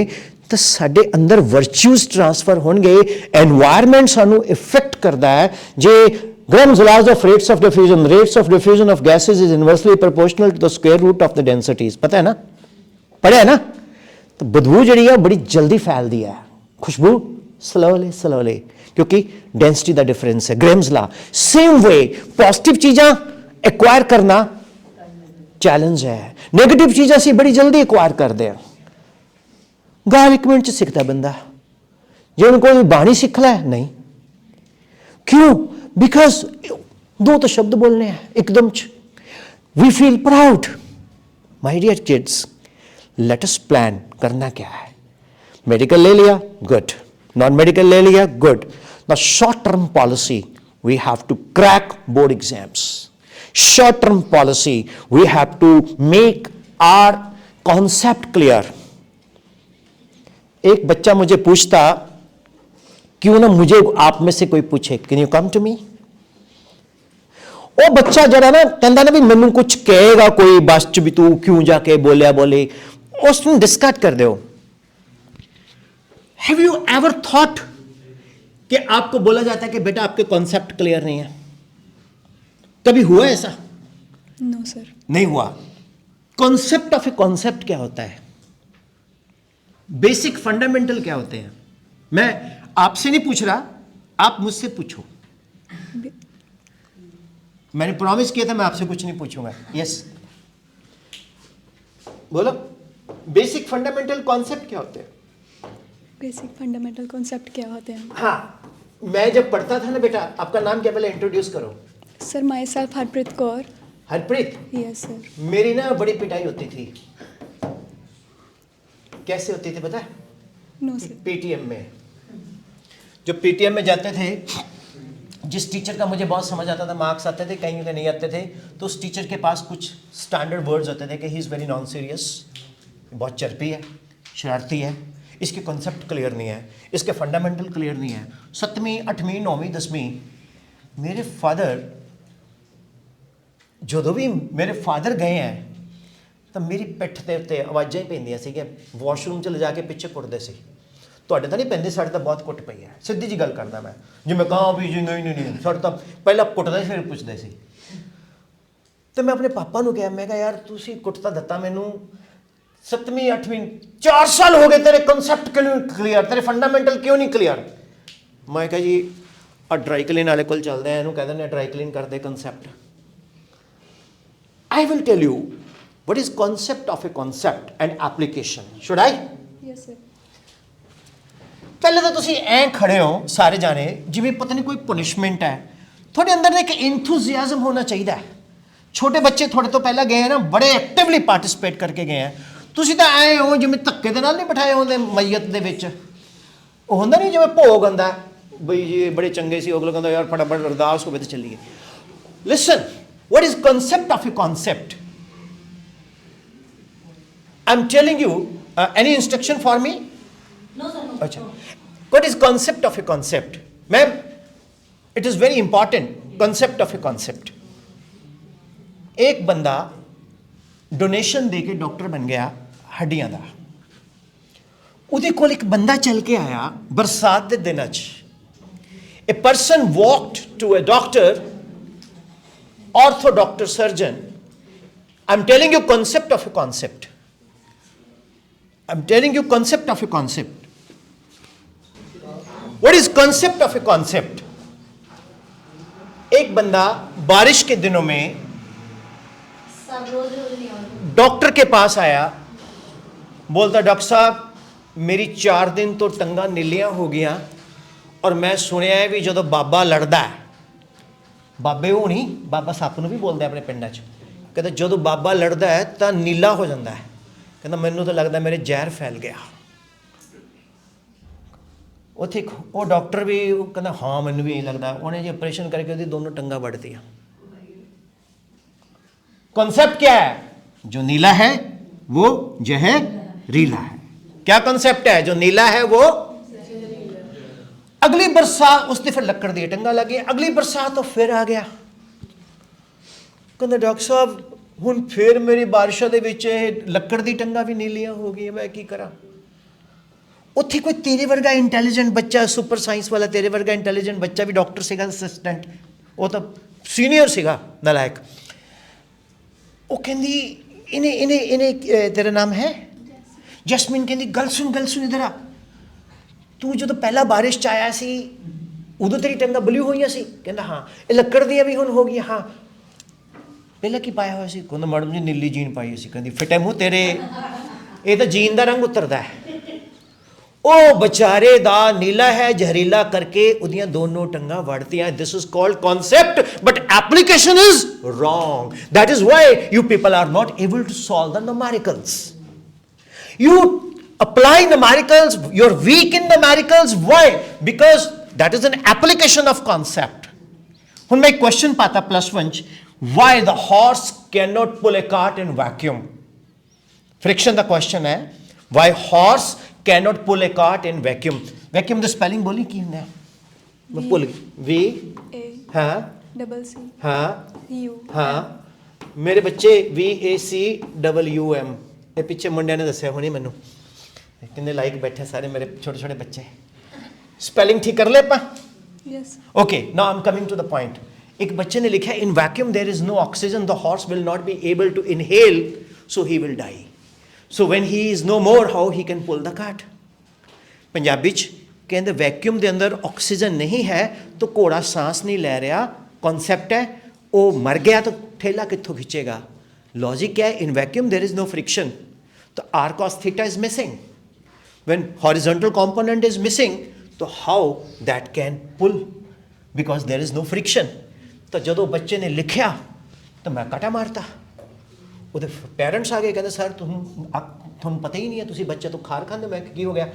ਤਾਂ ਸਾਡੇ ਅੰਦਰ ਵਰਚੂਸ ਟ੍ਰਾਂਸਫਰ ਹੋਣਗੇ। এনवायरमेंट ਸਾਨੂੰ ਇਫੈਕਟ ਕਰਦਾ ਹੈ। ਜੇ Graham's laws of rates of diffusion of gases is inversely proportional to the square root of the densities। पता है ना, पढ़ा है ना? तो बदबू जी है बड़ी जल्दी फैलती है, खुशबू स्लोली, क्योंकि डेंसिटी का डिफरेंस है। Graham's law। Same way positive चीज़ां एक्वायर करना चैलेंज है, नेगेटिव चीज़ असी बड़ी जल्दी एक्वायर करते हैं। गाल 1 मिनट सीखता बंदा, जो उनको बाणी सीख ला नहीं। क्यों? बिकॉज 2 तो शब्द बोलने हैं एकदम we feel proud. My dear kids, let us plan. करना क्या है? मेडिकल ले लिया, गुड। नॉन मेडिकल ले लिया, good. Now short term policy, we have to crack board exams. Short term policy, we have to make our concept clear। एक बच्चा मुझे पूछता, क्यों ना मुझे आप में से कोई पूछे, can you come to me? वो बच्चा जरा ना कहता ना भी मैनू कुछ कहेगा कोई, बस च भी तू क्यों जाके बोले, उसमें डिस्कार्ड कर दो। हैव यू एवर थॉट कि आपको बोला जाता है कि बेटा आपके कॉन्सेप्ट क्लियर नहीं है? कभी हुआ ऐसा? नो सर, नहीं हुआ। कॉन्सेप्ट ऑफ ए कॉन्सेप्ट क्या होता है? बेसिक फंडामेंटल क्या होते हैं? मैं आपसे नहीं पूछ रहा, आप मुझसे पूछो। मैंने प्रॉमिस किया था मैं आपसे कुछ नहीं पूछूंगा। यस बोलो, बेसिक फंडामेंटल कॉन्सेप्ट क्या होते हैं? बेसिक फंडामेंटल कॉन्सेप्ट क्या होते हैं? हाँ, मैं जब पढ़ता था ना बेटा, आपका नाम क्या, पहले इंट्रोड्यूस करो। Sir my self Harpreet Kaur. Harpreet? Yes sir. मेरी ना बड़ी पिटाई होती थी। कैसे होती थी पता है? No sir. पीटीएम में, जब पीटीएम में जाते थे, जिस टीचर का मुझे बहुत समझ आता था, मार्क्स आते थे, कहीं के नहीं आते थे, तो उस टीचर के पास कुछ स्टैंडर्ड वर्ड्स होते थे कि he is very non serious, बहुत चर्पी है, शरारती है, इसके कॉन्सेप्ट क्लियर नहीं है, इसके फंडामेंटल क्लियर नहीं है। 7वीं 8वीं 9वीं 10वीं मेरे फादर, ਜਦੋਂ ਵੀ ਮੇਰੇ ਫਾਦਰ ਗਏ ਹੈ ਤਾਂ ਮੇਰੀ ਪਿੱਠ ਦੇ ਉੱਤੇ ਆਵਾਜ਼ਾਂ ਹੀ ਪੈਂਦੀਆਂ ਸੀ ਕਿ ਵਾਸ਼ਰੂਮ 'ਚ ਲਿਜਾ ਕੇ ਪਿੱਛੇ ਕੁੱਟਦੇ ਸੀ। ਤੁਹਾਡੇ ਤਾਂ ਨਹੀਂ ਪੈਂਦੇ, ਸਾਡੇ ਤਾਂ ਬਹੁਤ ਕੁੱਟ ਪਈ ਹੈ। ਸਿੱਧੀ ਜੀ ਗੱਲ ਕਰਦਾ ਮੈਂ, ਜਿਵੇਂ ਕਹਾਂ ਵੀ ਜੀ ਨਹੀਂ ਸਾਡੇ ਤਾਂ ਪਹਿਲਾਂ ਕੁੱਟਦੇ ਫਿਰ ਪੁੱਛਦੇ ਸੀ। ਤੇ ਮੈਂ ਆਪਣੇ ਪਾਪਾ ਨੂੰ ਕਿਹਾ, ਮੈਂ ਕਿਹਾ ਯਾਰ ਤੁਸੀਂ ਕੁੱਟ ਤਾਂ ਦਿੱਤਾ ਮੈਨੂੰ, 7वीं 8वीं 4 साल हो गए, तेरे कंसेप्ट क्यों नहीं क्लियर, तेरे फंडामेंटल क्यों नहीं क्लियर। मैं कहा जी आ ड्राई क्लीन वाले को चलते हैं, कह दें ड्राई क्लीन करते concept. I will tell you what is concept of a concept and application, should I? Yes sir. ਪਹਿਲੇ ਤਾਂ ਤੁਸੀਂ ਐਂ ਖੜੇ ਹੋ ਸਾਰੇ ਜਾਣੇ ਜਿਵੇਂ ਪਤਾ ਨਹੀਂ ਕੋਈ ਪਨਿਸ਼ਮੈਂਟ ਹੈ। ਤੁਹਾਡੇ ਅੰਦਰ ਇੱਕ ਇੰਥੂਜ਼ੀਆਜ਼ਮ ਹੋਣਾ ਚਾਹੀਦਾ ਹੈ। ਛੋਟੇ ਬੱਚੇ ਤੁਹਾਡੇ ਤੋਂ ਪਹਿਲਾਂ ਗਏ ਨਾ, ਬੜੇ ਐਕਟਿਵਲੀ ਪਾਰਟਿਸਿਪੇਟ ਕਰਕੇ ਗਏ ਆ। ਤੁਸੀਂ ਤਾਂ ਐਂ ਹੋ ਜਿਵੇਂ ਧੱਕੇ ਦੇ ਨਾਲ ਨਹੀਂ ਬਿਠਾਏ ਹੁੰਦੇ ਮਈਅਤ ਦੇ ਵਿੱਚ। ਉਹ ਹੁੰਦਾ ਨਹੀਂ ਜਿਵੇਂ ਭੋਗ ਹੁੰਦਾ ਬਈ ਜੀ ਬੜੇ ਚੰਗੇ ਸੀ, ਅਗਲਾ ਕਹਿੰਦਾ ਯਾਰ ਫਟਾਫਟ ਅਰਦਾਸ ਹੋਵੇ ਤੇ ਚੱਲੀਏ। ਲਿਸਨ, what is concept of a concept? I'm telling you, any instruction for me? No, sir, no. अच्छा, what is concept of a concept? Ma'am, it is very important, concept of a concept. एक बंदा donation दे के doctor बन गया हड्डियां दा। ਉਹਦੇ ਕੋਲ ਇੱਕ ਬੰਦਾ ਚੱਲ ਕੇ ਆਇਆ ਬਰਸਾਤ ਦੇ ਦਿਨਾਂ 'ਚ। A person walked to a doctor, ortho doctor, surgeon. I'm telling you concept of a concept. I'm telling you concept of a concept. What is concept of a concept? एक बंदा बारिश के दिनों में सब रोज रोज नहीं आते। डॉक्टर के पास आया, बोलता डॉक्टर साहब मेरी 4 दिन तो टंगा नीलियां हो गया और मैं सुनिया है भी जो बाबा लड़दा है, बाबे हो नहीं बाबा सप नूं भी बोलते अपने पिंडां च, कहते जो बाबा लड़दा है तो नीला हो जाता है। कहता मैनू तो लगता मेरे जहर फैल गया। ਉੱਥੇ ਉਹ ਡਾਕਟਰ ਵੀ ਕਹਿੰਦਾ ਹਾਂ ਮੈਨੂੰ ਵੀ ਇਹ ਲੱਗਦਾ। ਉਹਨੇ ਜੀ ਆਪਰੇਸ਼ਨ ਕਰਕੇ ਉਹਦੀ ਦੋਨੋਂ ਟੰਗਾਂ ਵੱਢ ਦਿੱਤੀਆਂ। कॉन्सेप्ट क्या है? जो नीला है वो जहरीला है। क्या कॉन्सेप्ट है? जो नीला है वो अगली बरसात उसने फिर लकड़ दी टंगा लग गया। अगली बरसात तो फिर आ गया। कहता डॉक्टर साहब हुण फिर मेरी बारिशों ਦੇ ਵਿੱਚ ਲੱਕੜ ਦੀ ਟੰਗਾ ਵੀ ਨੀਲੀਆਂ ਹੋ ਗਈਆਂ, ਮੈਂ ਕੀ ਕਰਾਂ। ਉੱਥੇ ਕੋਈ ਤੇਰੇ ਵਰਗਾ ਇੰਟੈਲੀਜੈਂਟ ਬੱਚਾ, ਸੁਪਰ ਸਾਇੰਸ ਵਾਲਾ ਤੇਰੇ ਵਰਗਾ ਇੰਟੈਲੀਜੈਂਟ ਬੱਚਾ ਵੀ ਡਾਕਟਰ ਸੀਗਾ, ਅਸਿਸਟੈਂਟ, ਉਹ ਤਾਂ ਸੀਨੀਅਰ ਸੀਗਾ ਨਲਾਇਕ। ਉਹ ਕਹਿੰਦੀ ਇਹਨੇ ਤੇਰਾ ਨਾਮ ਹੈ ਜੈਸਮੀਨ। ਕਹਿੰਦੀ ਗੱਲ ਸੁਣ ਇਧਰ ਆ, ਤੂੰ ਜਦੋਂ ਪਹਿਲਾਂ ਬਾਰਿਸ਼ 'ਚ ਆਇਆ ਸੀ ਉਦੋਂ ਤੇਰੀ ਟੰਗਾਂ ਬਲੀ ਹੋਈਆਂ ਸੀ? ਕਹਿੰਦਾ ਹਾਂ। ਇਹ ਲੱਕੜ ਦੀਆਂ ਵੀ ਹੁਣ ਹੋ ਗਈਆਂ? ਹਾਂ। ਪਹਿਲਾਂ ਕੀ ਪਾਇਆ ਹੋਇਆ ਸੀ? ਕਹਿੰਦਾ ਮੈਡਮ ਜੀ ਨੀਲੀ ਜੀਨ ਪਾਈ ਸੀ। ਕਹਿੰਦੀ ਫਿੱਟੇ ਮੂੰਹ ਤੇਰੇ, ਇਹ ਤਾਂ ਜੀਨ ਦਾ ਰੰਗ ਉਤਰਦਾ ਹੈ। ਉਹ ਵਿਚਾਰੇ ਦਾ ਨੀਲਾ ਹੈ ਜ਼ਹਿਰੀਲਾ ਕਰਕੇ ਉਹਦੀਆਂ ਦੋਨੋਂ ਟੰਗਾਂ ਵੜਤੀਆਂ। This is called concept but application is wrong. That is why you people are not able to solve the numericals. You apply numericals, you're weak in numericals. Why? Because that is an application of concept. ਹੁਣ ਮੈਂ ਇੱਕ question ਪਾਤਾ +1 ਚ, why the horse cannot pull a cart in vacuum? Friction the question ਹੈ, why horse cannot pull a cart in vacuum? Vacuum the spelling ਬੋਲੀ ਕੀ ਹੁੰਦਾ ਹੈ? ਮੈਂ ਭੁੱਲ ਗਈ। V A ਹਾਂ डबल C ਹਾਂ U ਹਾਂ ਮੇਰੇ ਬੱਚੇ VACWM। ਇਹ ਪਿੱਛੇ ਮੁੰਡਿਆਂ ਨੇ ਦੱਸਿਆ ਹੁਣੀ ਮੈਨੂੰ, ਕਿੰਨੇ ਲਾਈਕ ਬੈਠੇ ਸਾਰੇ ਮੇਰੇ ਛੋਟੇ ਛੋਟੇ ਬੱਚੇ। ਸਪੈਲਿੰਗ ਠੀਕ ਕਰ ਲੈ ਆਪਾਂ। Yes okay now am coming to the point. ਇੱਕ ਬੱਚੇ ਨੇ ਲਿਖਿਆ in vacuum there is no oxygen, the horse will not be able to inhale, so he will die. So when he is no more how he can pull the cart. Punjabi ਚ ਕਹਿੰਦੇ vacuum ਦੇ ਅੰਦਰ oxygen ਨਹੀਂ ਹੈ ਤਾਂ ਘੋੜਾ ਸਾਂਸ ਨਹੀਂ ਲੈ ਰਿਹਾ। ਕਨਸੈਪਟ ਹੈ ਉਹ ਮਰ ਗਿਆ ਤਾਂ ਠੇਲਾ ਕਿੱਥੋਂ ਖਿੱਚੇਗਾ। लॉजिक क्या है? In vacuum there is no friction, तो r cos theta is missing. When horizontal component is missing, तो how that can pull? Because there is no friction. तो ਜਦੋਂ ਬੱਚੇ ਨੇ ਲਿਖਿਆ ਤਾਂ ਮੈਂ ਕਟਾ ਮਾਰਤਾ। ਉਹਦੇ ਪੈਰੈਂਟਸ ਆ ਗਏ, ਕਹਿੰਦੇ ਸਰ ਤੁਹਾਨੂੰ ਪਤਾ ਹੀ ਨਹੀਂ ਹੈ, ਤੁਸੀਂ ਬੱਚੇ ਤੋਂ ਖਾਰ ਖਾਂਦੇ। ਮੈਂ ਕੀ ਹੋ ਗਿਆ?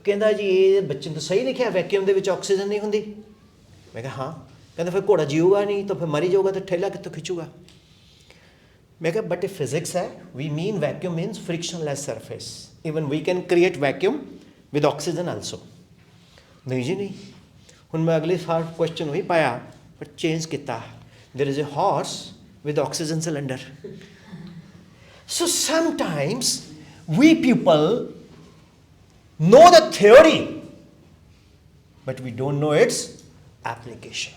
ਕਹਿੰਦਾ ਜੀ ਇਹ ਬੱਚੇ ਨੇ ਤਾਂ ਸਹੀ ਲਿਖਿਆ ਵੈਕਿਊਮ ਦੇ ਵਿੱਚ ਆਕਸੀਜਨ ਨਹੀਂ ਹੁੰਦੀ। ਮੈਂ ਕਿਹਾ ਹਾਂ। ਕਹਿੰਦਾ ਫਿਰ ਘੋੜਾ ਜੀਊਗਾ ਨਹੀਂ ਤਾਂ ਫਿਰ ਮਰੀ ਜਾਊਗਾ ਤਾਂ ਠੇਲਾ ਕਿੱਥੋਂ ਖਿੱਚੂਗਾ। मैं कहा बट फिजिक्स है, we mean vacuum means frictionless surface. Even we can create vacuum with oxygen also. नहीं जी नहीं। हुण मैं अगले साल क्वेश्चन वही पाया बट चेंज किया। There is a horse with oxygen cylinder. So sometimes we people know the theory but we don't know its application.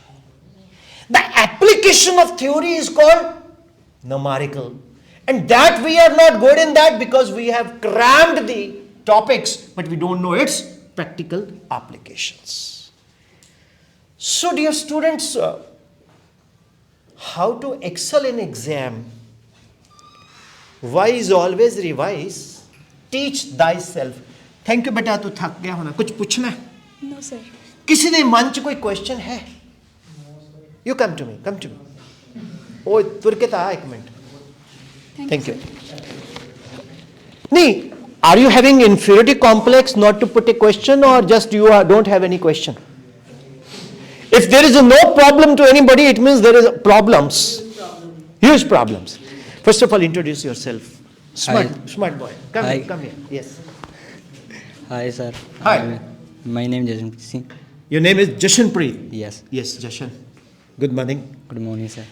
The application of theory is called numerical, And that we are not good in that because we have crammed the topics, but we don't know its practical applications. So, dear students, how to excel in exam? Wise always revise. Teach thyself. Thank you बेटा, तू थक गया होना. कुछ पूछना है? No, sir. किसी ने मन च कोई क्वेश्चन है? You come to me. ओ तुरके ता एक minute. Thank you. Nee, are you having inferiority complex not to put a question, or just you don't have any question? If there is no problem to anybody, it means there is problems. Huge problems. First of all, introduce yourself. Smart boy. Come here. Yes. Hi, sir. Hi. My name is Jashanpreet Singh. Your name is Jashanpreet. Yes. Yes, Jashan. Good morning. Good morning, sir.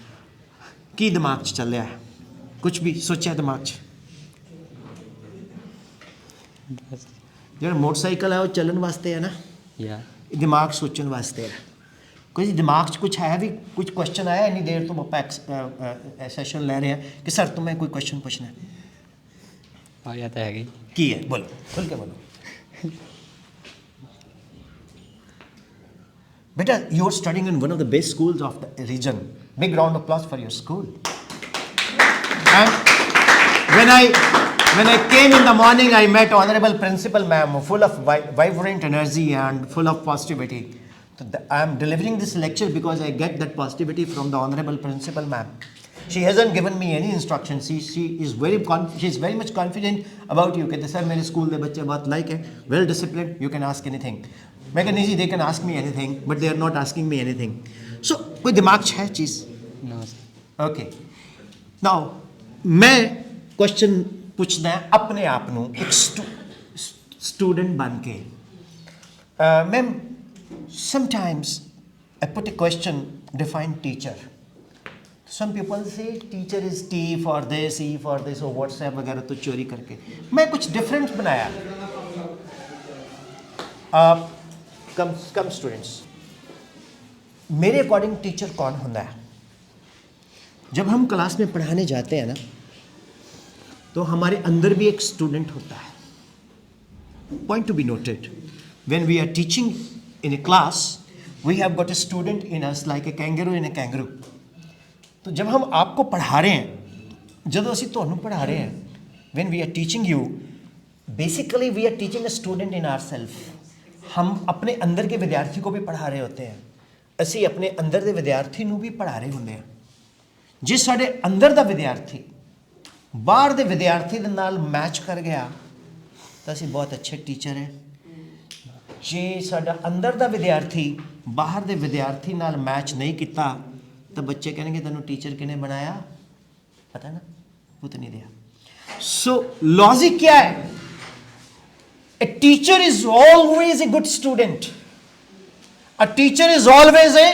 ਕੀ ਦਿਮਾਗ 'ਚ ਚੱਲ ਰਿਹਾ ਹੈ? ਕੁਝ ਵੀ ਸੋਚਿਆ ਦਿਮਾਗ 'ਚ? ਜਿਹੜਾ ਮੋਟਰਸਾਈਕਲ ਹੈ ਉਹ ਚੱਲਣ ਵਾਸਤੇ ਹੈ ਨਾ, Yeah. ਇਹ ਦਿਮਾਗ ਸੋਚਣ ਵਾਸਤੇ ਹੈ। ਕੋਈ ਦਿਮਾਗ 'ਚ ਕੁਝ ਹੈ ਵੀ, ਕੁਝ ਕੁਐਸਚਨ ਆਇਆ ਇੰਨੀ ਦੇਰ ਤੋਂ ਆਪਾਂ ਸੈਸ਼ਨ ਲੈ ਰਹੇ ਹਾਂ ਕਿ ਸਰ ਤੋਂ ਮੈਂ ਕੋਈ ਕੁਐਸਚਨ ਪੁੱਛਣਾ ਹੈ। आया तो है ਕੀ ਹੈ? ਬੋਲੋ, ਖੁੱਲ ਕੇ ਬੋਲੋ। Beta, you're studying in one of the best schools of the region. Big round of applause for your school. And when I came in the morning, I met Honorable Principal Ma'am, full of vibrant energy and full of positivity. So I am delivering this lecture because I get that positivity from the Honorable Principal Ma'am. She hasn't given me any instructions. She is very much confident about you. कहते sir मेरे school के बच्चे बहुत like है, well disciplined. You can ask anything. मैं कहनी जी they can ask me anything, but they are not asking me anything. So कोई दिमाग है चीज़? No, sir. Okay. Now मैं क्वेश्चन पूछना है अपने आप ਨੂੰ ਇੱਕ स्टूडेंट बन के। Ma'am, sometimes I put a question, define teacher. Some people say teacher is T for this, E for this, or WhatsApp वगैरह तो चोरी करके मैं कुछ डिफरेंट बनाया। कम स्टूडेंट्स, मेरे अकॉर्डिंग टीचर कौन होता है? जब हम क्लास में पढ़ाने जाते हैं ना, तो हमारे अंदर भी एक स्टूडेंट होता है। Point to be noted, when we are teaching in a class, we have got a student in us like a kangaroo in a kangaroo. तो जब हम आपको पढ़ा रहे हैं, ਜਦੋਂ ਅਸੀਂ ਤੁਹਾਨੂੰ ਪੜ੍ਹਾ ਰਹੇ ਹਾਂ, when we are teaching you, basically we are teaching a student in ourselves. हम अपने अंदर के विद्यार्थी को भी पढ़ा रहे होते हैं, ਅਸੀਂ ਆਪਣੇ ਅੰਦਰ ਦੇ ਵਿਦਿਆਰਥੀ ਨੂੰ ਵੀ ਪੜ੍ਹਾ ਰਹੇ ਹੁੰਦੇ ਹਾਂ। ਜੇ ਸਾਡੇ ਅੰਦਰ ਦਾ ਵਿਦਿਆਰਥੀ ਬਾਹਰ ਦੇ ਵਿਦਿਆਰਥੀ ਦੇ ਨਾਲ ਮੈਚ ਕਰ ਗਿਆ ਤਾਂ ਅਸੀਂ ਬਹੁਤ ਅੱਛੇ ਟੀਚਰ ਹੈ। ਜੇ ਸਾਡਾ ਅੰਦਰ ਦਾ ਵਿਦਿਆਰਥੀ ਬਾਹਰ ਦੇ ਵਿਦਿਆਰਥੀ ਨਾਲ ਮੈਚ ਨਹੀਂ ਕੀਤਾ तो बच्चे कहेंगे तेन टीचर किने बनाया, पता ना, वो तो नहीं दिया। सो लॉजिक क्या है? A teacher is always a good student, a teacher is always a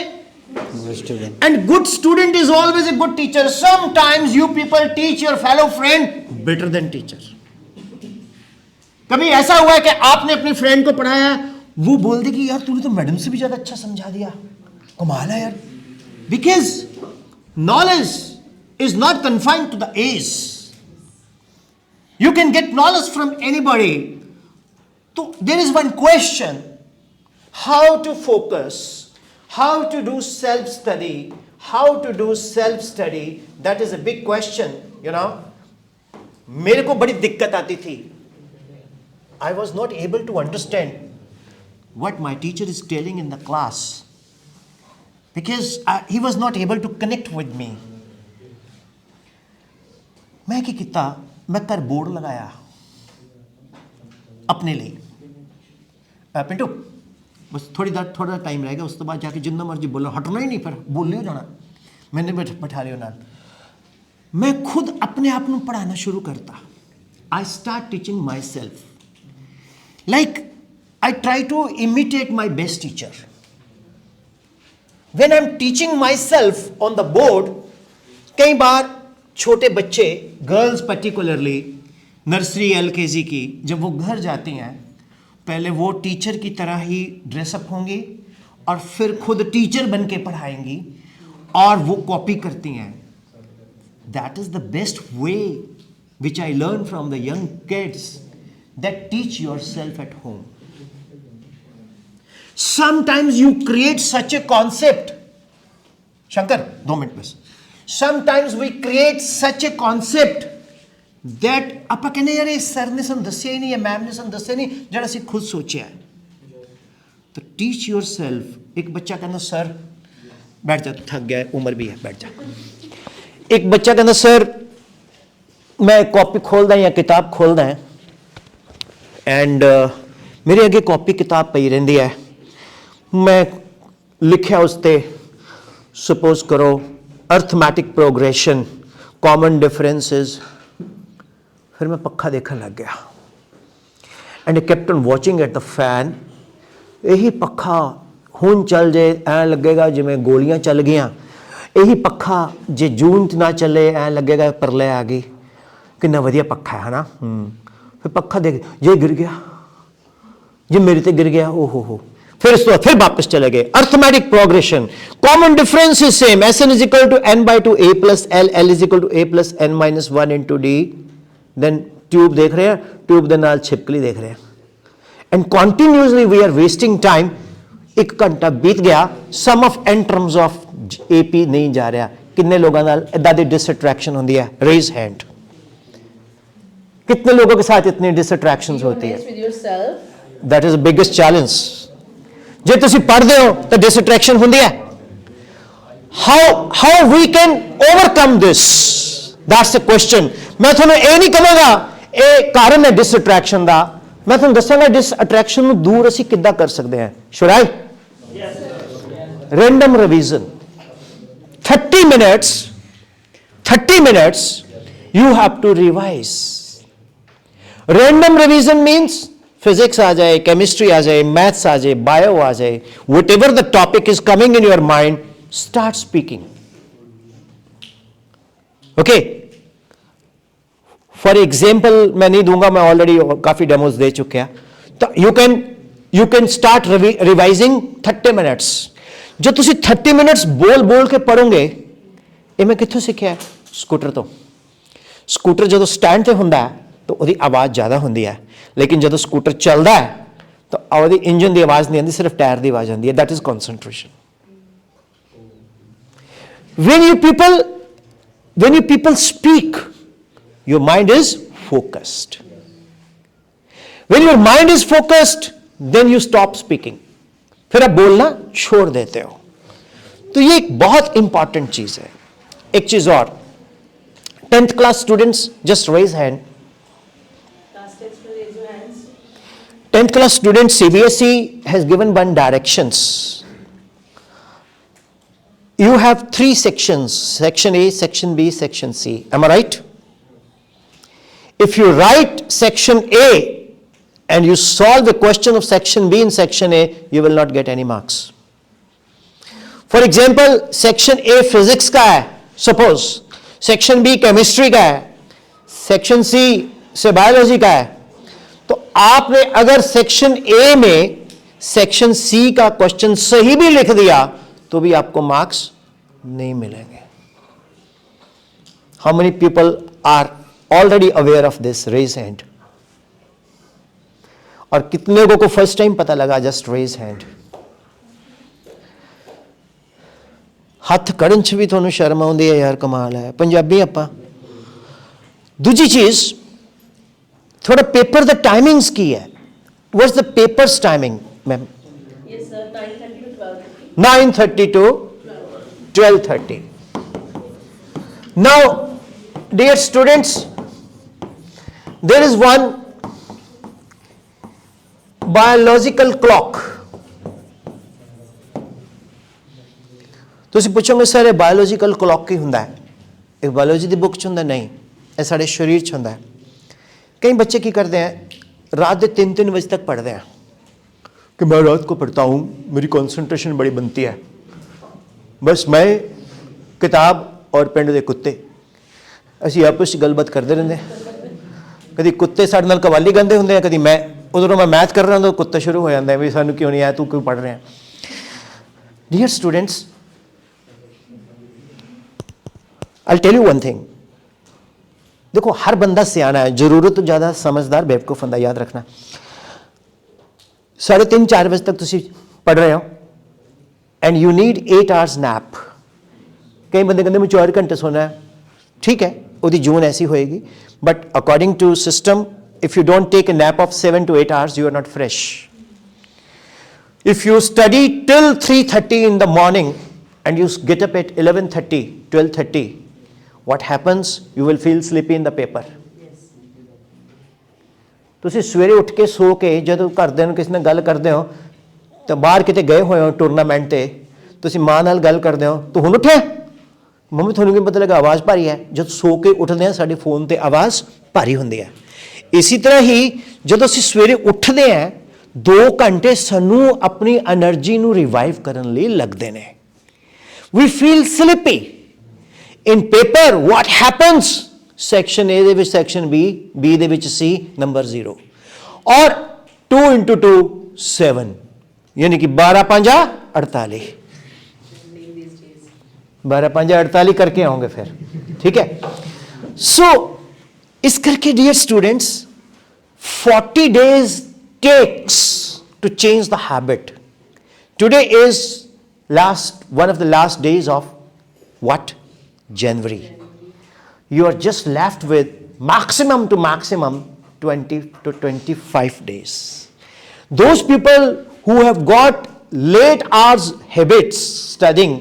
Good student. And good student is always a good teacher. Sometimes you people teach your fellow friend better than teacher. कभी ऐसा हुआ है कि आपने अपने friend को पढ़ाया, वो बोल दे कि यार तूने तो मैडम से भी ज्यादा अच्छा समझा दिया, कमाल है यार। Because knowledge is not confined to the age. You can get knowledge from anybody. So there is one question: how to focus, how to do self-study, how to do self-study. That is a big question, you know. मेरे को बड़ी दिक्कत आती थी. I was not able to understand what my teacher is telling in the class. Because he was not able to connect with me. मैं ਕੀ ਕੀਤਾ, मैं घर बोर्ड लगाया अपने लिए। पिंटू बस थोड़ा टाइम रहेगा, उस तो बाद जाके जितना मर्जी बोलो, हटना ही नहीं, फिर बोल जाना। मैंने बैठा लियो नाल, मैं खुद अपने आप को पढ़ाना शुरू करता। I start teaching myself, like I try to imitate my best teacher. When I'm teaching myself on the board, कई बार छोटे बच्चे, गर्ल्स पर्टिकुलरली, नर्सरी LKG की, जब वो घर जाती हैं, पहले वो टीचर की तरह ही ड्रेसअप होंगी और फिर खुद टीचर बन के पढ़ाएंगी और वो कॉपी करती हैं। That is the best way which I learn from the young kids, that teach yourself at home. Sometimes you create such a concept. Shankar, 2 minutes bas. Sometimes we create such a concept that ਆਪਾਂ ਕਹਿੰਦੇ ਯਾਰ ਇਹ sir ਨੇ ਸਾਨੂੰ ਦੱਸਿਆ ਹੀ ਨਹੀਂ ਜਾਂ ma'am ਨੇ ਸਾਨੂੰ ਦੱਸਿਆ ਨਹੀਂ ਜਿਹੜਾ ਅਸੀਂ ਖੁਦ ਸੋਚਿਆ। ਤਾਂ ਟੀਚ ਯੋਰ ਸੈਲਫ। ਇੱਕ ਬੱਚਾ ਕਹਿੰਦਾ ਸਰ ਬੈਠ ਜਾ, ਥੱਕ ਗਿਆ, ਉਮਰ ਵੀ ਹੈ, ਬੈਠ ਜਾ। ਇੱਕ ਬੱਚਾ ਕਹਿੰਦਾ ਸਰ ਮੈਂ ਕਾਪੀ ਖੋਲਦਾ ਜਾਂ ਕਿਤਾਬ ਖੋਲਦਾ ਹੈ ਐਂਡ ਮੇਰੇ ਅੱਗੇ ਕਾਪੀ ਕਿਤਾਬ ਪਈ ਰਹਿੰਦੀ ਹੈ, ਮੈਂ ਲਿਖਿਆ ਉਸ 'ਤੇ ਸਪੋਜ਼ ਕਰੋ ਅਰਥਮੈਟਿਕ ਪ੍ਰੋਗਰੈਸ਼ਨ, ਕਾਮਨ ਡਿਫਰੈਂਸਿਸ। फिर मैं पक्खा देखने लग गया and I kept on watching at the fan. यही पक्खा हुण चल जाए ऐ लगेगा जिवें गोलियां चल गईयां, यही पक्खा जे जून च ना चले ऐ लगेगा परले आ गई। कितना वधिया पक्खा है ना। फिर पक्खा देख जे गिर गया, जे मेरे ते गिर गया, ओ हो। फिर इस फिर वापस चले गए। Arithmetic progression, common difference is same, S N is equal to N by two A plus L is equal to A plus N minus 1 into D. Then tube देख रहे हैं, ट्यूब के नाल छिपकली देख रहे हैं and continuously we are wasting time. 1 घंटा बीत गया, sum of n terms of AP नहीं जा रहा। कितने लोगों नाल इदां दी डिसअट्रैक्शन होंदी है? Raise hand. कितने लोगों के साथ इतनी डिसअट्रैक्शंस होती है? That is the biggest challenge. जे तुसी पढ़दे हो तो डिसअट्रैक्शन होंदी है। How we can overcome this, that's the question. मैं थोड़ा ये नहीं कहूँगा ये कारण है डिसअट्रैक्शन का, मैं थोड़ा दसांगा डिसअट्रैक्शन को दूर असी किद्दां कर सकते हैं। Should I? Random revision 30 minutes you have to revise। Random revision means physics आ जाए, केमिस्ट्री आ जाए, मैथ्स आ जाए, बायो आ जाए, whatever the topic is coming in your mind, start speaking। okay, for example मैं नहीं दूंगा, मैं ऑलरेडी काफी डेमोज दे चुके हैं। तो you can start revising 30 minutes. जो तुम 30 मिनट्स बोल बोल के पढ़ोगे, ये मैं कितों सीखा? स्कूटर तो। स्कूटर जो स्टैंड पर होंगे तो वो आवाज़ ज़्यादा होंगी है, लेकिन जो स्कूटर चलता है तो वो इंजन की आवाज़ नहीं आती, सिर्फ टायर की आवाज़ आती है। That is concentration. when you people speak, your mind is focused। when your mind is focused, then you stop speaking। फिर आप बोलना छोड़ देते हो। तो ये एक बहुत इंपॉर्टेंट चीज है। एक चीज और, 10th class students just raise hand. 10th class students, CBSE has given 1 directions। you have 3 sections, section A, section B, section C, am I right? If you write section A and you solve the question of section B in section A, you will not get any marks। For example, section A physics का है, suppose section B chemistry का है, section C से biology का है, तो आपने अगर सेक्शन A में सेक्शन C का क्वेश्चन सही भी लिख दिया तो भी आपको मार्क्स नहीं मिलेंगे। How many people are already aware of this? Raise hand। और कितने लोगों को फर्स्ट टाइम पता लगा? Just raise hand. हथ कड़न च भी थोनों शर्म आउंदी है यार, कमाल है, पंजाबी आपां। दूजी चीज, थोड़ा पेपर द टाइमिंग्स की है। What's the papers timing ma'am? Yes sir, 9:30 to 12:30। 9:30 to 12:30। Now, dear students, there is one biological clock। ਤੁਸੀਂ ਪੁੱਛੋਗੇ ਸਰ ਇਹ ਬਾਇਓਲੋਜੀਕਲ ਕਲੌਕ ਕੀ ਹੁੰਦਾ ਹੈ? ਇਹ ਬਾਇਓਲੋਜੀ ਦੀ ਬੁੱਕ 'ਚ ਹੁੰਦਾ? ਨਹੀਂ, ਇਹ ਸਾਡੇ ਸਰੀਰ 'ਚ ਹੁੰਦਾ ਹੈ। कई बच्चे की करते हैं, रात के 3-3 बजे तक पढ़ते हैं कि मैं रात को पढ़ता हूँ, मेरी कंसंट्रेशन बड़ी बनती है, बस मैं किताब और पिंड के कुत्ते असी आपस गलबात करते रहते हैं। कभी कुत्ते साडे नाल कवाली गाते होंगे, कभी मैं उधरों मैं मैथ कर रहा हूँ तो कुत्ता शुरू हो जाता है भी सानू क्यों नहीं आया, तू क्यों पढ़ रहे हैं। Dear students, I tell you one thing, देखो हर बंदा सियाना है, जरूरत तो ज़्यादा समझदार बेवकूफ बंदा, याद रखना। 3:30-4 बजे तक तुम पढ़ रहे हो and you need 8 hours nap. कई बंदे कहते मैं 4 घंटे सोना है, ठीक है, वो जून ऐसी होएगी, but according to system if you don't take a nap of 7 to 8 hours you are not fresh. If you study till 3:30 in the morning and you get up at 11:30, 12:30, what happens? You will feel sleepy in the paper. ਤੁਸੀਂ ਸਵੇਰੇ ਉੱਠ ਕੇ ਸੋ ਕੇ ਜਦੋਂ ਘਰਦਿਆਂ ਨੂੰ ਕਿਸੇ ਨਾਲ ਗੱਲ ਕਰਦੇ ਹੋ ਤਾਂ ਬਾਹਰ ਕਿਤੇ ਗਏ ਹੋਏ ਹੋ ਟੂਰਨਾਮੈਂਟ ਤੇ, ਤੁਸੀਂ ਮਾਂ ਨਾਲ ਗੱਲ ਕਰਦੇ ਹੋ, ਤੂੰ ਹੁਣ ਉੱਠਿਆ? ਮੰਮੀ ਤੁਹਾਨੂੰ ਕੀ ਪਤਾ ਲੱਗਾ ਆਵਾਜ਼ ਭਾਰੀ ਹੈ? ਜਦ ਸੋ ਕੇ ਉੱਠਦੇ ਹਾਂ ਸਾਡੇ ਫੋਨ ਤੇ ਆਵਾਜ਼ ਭਾਰੀ ਹੁੰਦੀ ਹੈ। ਇਸੇ ਤਰ੍ਹਾਂ ਹੀ ਜਦੋਂ ਅਸੀਂ ਸਵੇਰੇ ਉੱਠਦੇ ਹਾਂ 2 ਘੰਟੇ ਸਾਨੂੰ ਆਪਣੀ એનર્ਜੀ ਨੂੰ ਰਿਵਾਈਵ ਕਰਨ ਲਈ ਲੱਗਦੇ ਨੇ। We feel sleepy. In paper, what happens? Section A ਦੇ ਵਿੱਚ section B, B ਦੇ ਵਿੱਚ C, number 0. और 2 into 2, 7. यानी कि 12×5 48। 12×5 48 करके आओगे फिर, ठीक है। सो इस करके dear students 40 days takes to change the habit. Today is one of the last days of what? January. You are just left with maximum 20 to 25 days. Those people who have got late hours habits studying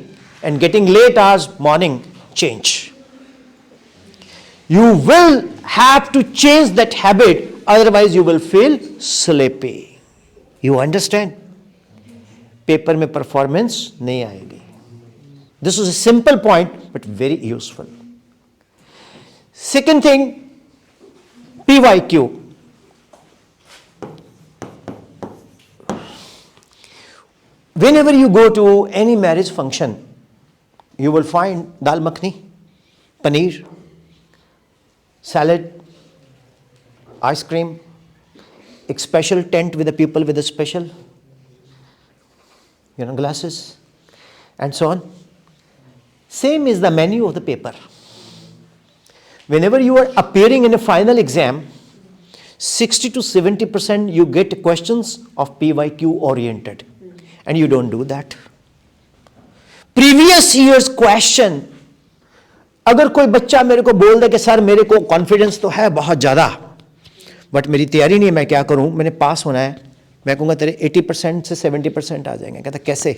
and getting late hours morning, change. You will have to change that habit, otherwise you will feel sleepy. You understand? Paper में performance नहीं आएगी। This is a simple point but very useful. Second thing, PYQ. Whenever you go to any marriage function, you will find dal makhni, paneer, salad, ice cream, a special tent with the people with a special, glasses, and so on. Same is the menu of the paper. Whenever you are appearing in a final exam, 60 to 70% you get questions of PYQ oriented, and you don't do that. Previous year's question, अगर कोई बच्चा मेरे को बोल दे कि sir मेरे को confidence तो है बहुत ज़्यादा बट मेरी तैयारी नहीं है, मैं क्या करूं, मैंने पास होना है, मैं कहूँगा तेरे 80% से 70% आ जाएंगे। कहता कैसे?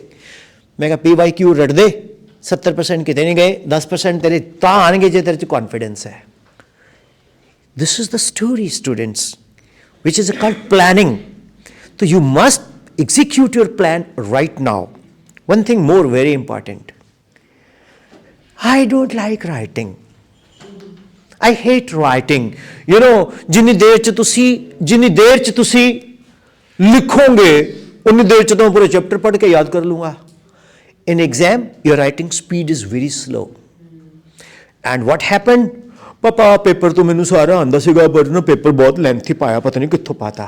मैं कहा PYQ रट दे, 70% कितने नहीं गए, 10% तेरे ता आएंगे जो तेरे कॉन्फिडेंस है। This is the story students which is called planning. तो you must execute your plan right now. One thing more very important, I don't like writing, I hate writing. जिन्नी देर च तुसी लिखोगे उन्नी देर च तो पूरे चैप्टर पढ़ के याद कर लूँगा। In exam, your writing speed is very slow. And what happened? पापा पेपर तो मैंने सारा आंदा सीगा पर ना पेपर बहुत लेंथी पाया, पता नहीं कित्थों पाता।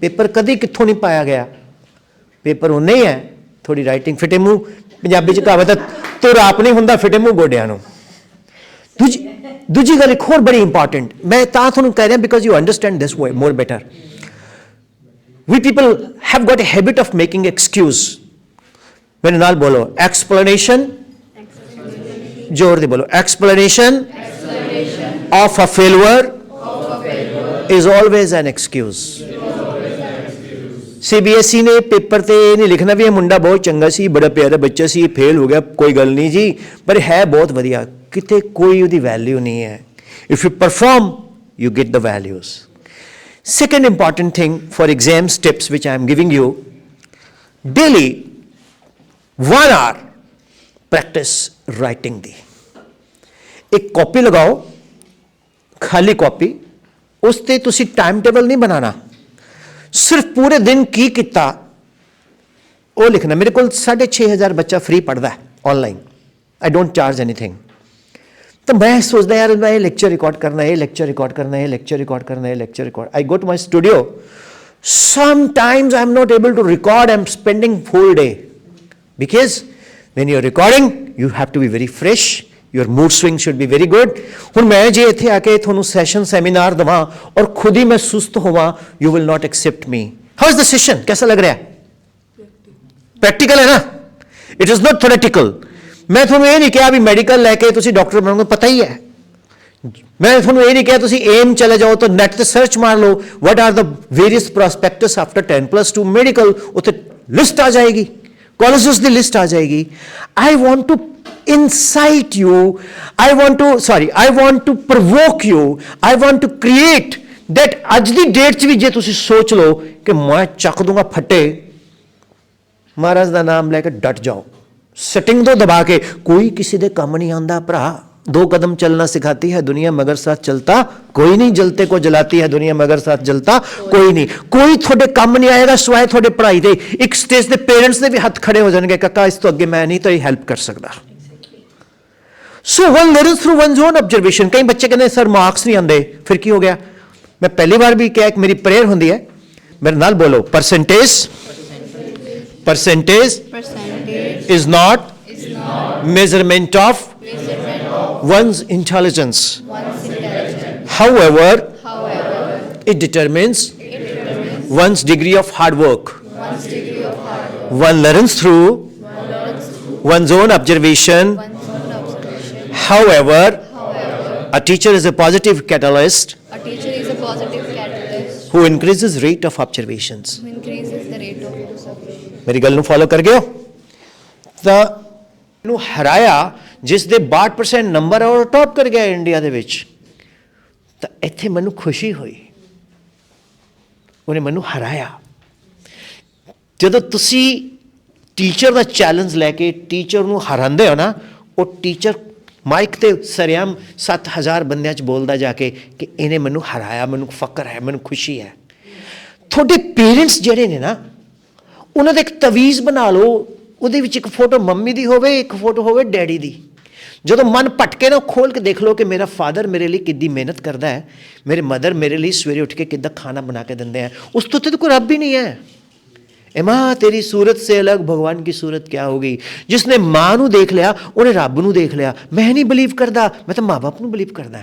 पेपर कदी कित्थों नहीं पाया गया, पेपर वो नहीं है। थोड़ी राइटिंग फिटे मूँह, पंजाबी च कहावत है तो राप नहीं हुंदा फिटे मूँह गोडियां नूं। दूजी गल एक होर बड़ी इंपॉर्टेंट, मैं तां तुहानूं कह रहा because you understand this way more better. We people have got a habit of making excuse. मेरे नाल बोलो explanation, जोर दे बोलो explanation of a failure is always an excuse. CBSE ने पेपर ते नहीं लिखना भी है मुंडा बहुत चंगा सी, बड़ा प्यारा बच्चा सी, फेल हो गया कोई गल नहीं जी, पर है बहुत वधिया, किते कोई उदी वैल्यू नहीं है। If you perform, you get the values. Second important thing for exams tips which I am giving you, daily 1 hour practice writing दी। एक कॉपी लगाओ, खाली कॉपी, उस ते तुसी टाइम टेबल नहीं बनाना, सिर्फ पूरे दिन की किता वो लिखना। मेरे को 6,500 बच्चा फ्री पढ़ता है online, I don't charge anything. तो मैं सोचता यार मैं ये लेक्चर रिकॉर्ड करना है, ये लेक्चर रिकॉर्ड करना है, ये लेक्चर रिकॉर्ड करना है, lecture record. I go to my studio, sometimes I am not able to record, I am spending full day, because when you are recording you have to be very fresh, your mood swing should be very good. हुण मैं जे इत्थे आके तुहानूं session seminar देवां और खुद ही मैं सुस्त होवां, you will not accept me. How is the session? कैसा लग रहा है? प्रैक्टिकल है ना, इट इज नॉट थोरेटिकल। मैं तुहानूं ये नहीं कहा भी मैडिकल लैके तुसीं डॉक्टर बनोगे, पता ही है। मैं तुहानूं ये नहीं कहा तुसीं एम चले जाओ तो नैट ते सर्च मार लो what are the various prospects after 10+2 medical, उत्थे लिस्ट आ जाएगी, कॉलेजेस की लिस्ट आ जाएगी। I want to incite you, I want to provoke you, I want to create that ਅੱਜ ਦੀ ਡੇਟ 'ਚ ਵੀ ਜੇ ਤੁਸੀਂ ਸੋਚ ਲਓ ਕਿ ਮੈਂ ਚੱਕ ਦੂੰਗਾ ਫੱਟੇ, ਮਹਾਰਾਜ ਦਾ ਨਾਮ ਲੈ ਕੇ ਡਟ ਜਾਓ, ਸਟਿੰਗ ਤੋਂ ਦਬਾ ਕੇ। ਕੋਈ ਕਿਸੇ ਦੇ ਕੰਮ ਨਹੀਂ ਆਉਂਦਾ ਭਰਾ। 2 कदम चलना सिखाती है दुनिया मगर साथ चलता कोई नहीं, जलते को जलाती है दुनिया मगर साथ जलता कोई नहीं। कोई थोड़े काम नहीं आएगा सिवाय थोड़े पढ़ाई दे। एक स्टेज के पेरेंट्स ने भी हाथ खड़े हो जाएंगे, काका इस तो अगे मैं नहीं तेरी हेल्प कर सकता। So one learns through one's own observation. कई बच्चे कहते सर मार्क्स नहीं आते, फिर की हो गया? मैं पहली बार भी क्या, एक मेरी प्रेयर होती है, मेरे नाल बोलो, percentage is not measurement of one's intelligence. However, it determines one's degree of hard work. One learns through one's own observation. However, a teacher is a positive catalyst who increases rate of observations. मेरी गल नूं follow कर गए हो? तो नूं हराया जिस दे 62% नंबर और टॉप कर गया इंडिया दे विच, तो इत्थे मैनू खुशी हुई, उन्हें मैनू हराया। जदों तुसी टीचर का चैलेंज लैके टीचर नूं हरांदे हो ना, वो टीचर माइक ते सरेआम 7000 बंदियां च बोलदा जाके कि इन्हें मैनू हराया, मैनू फकर है, मैनू खुशी है। थोड़े पेरेंट्स जिहड़े ने ना, उन्हां दा एक तवीज़ बना लो, ਉਹਦੇ ਵਿੱਚ ਇੱਕ ਫੋਟੋ ਮੰਮੀ ਦੀ ਹੋਵੇ, ਇੱਕ ਫੋਟੋ ਹੋਵੇ ਡੈਡੀ ਦੀ। ਜਦੋਂ ਮਨ ਭਟਕੇ ਨਾ, ਖੋਲ ਕੇ ਦੇਖ ਲਓ ਕਿ ਮੇਰਾ ਫਾਦਰ ਮੇਰੇ ਲਈ ਕਿੰਨੀ ਮਿਹਨਤ ਕਰਦਾ ਹੈ, ਮੇਰੇ ਮਦਰ ਮੇਰੇ ਲਈ ਸਵੇਰੇ ਉੱਠ ਕੇ ਕਿੱਦਾਂ ਖਾਣਾ ਬਣਾ ਕੇ ਦਿੰਦੇ ਆ। ਉਸ ਤੋਂ ਉੱਤੇ ਤਾਂ ਕੋਈ ਰੱਬ ਹੀ ਨਹੀਂ ਹੈ। ए माँ तेरी सूरत से अलग भगवान की सूरत क्या होगी। जिसने माँ नू देख लिया उन्हें रब नू देख लिया। मैं नहीं बिलीव करता, मैं तो माँ बाप नू बिलीव करदा।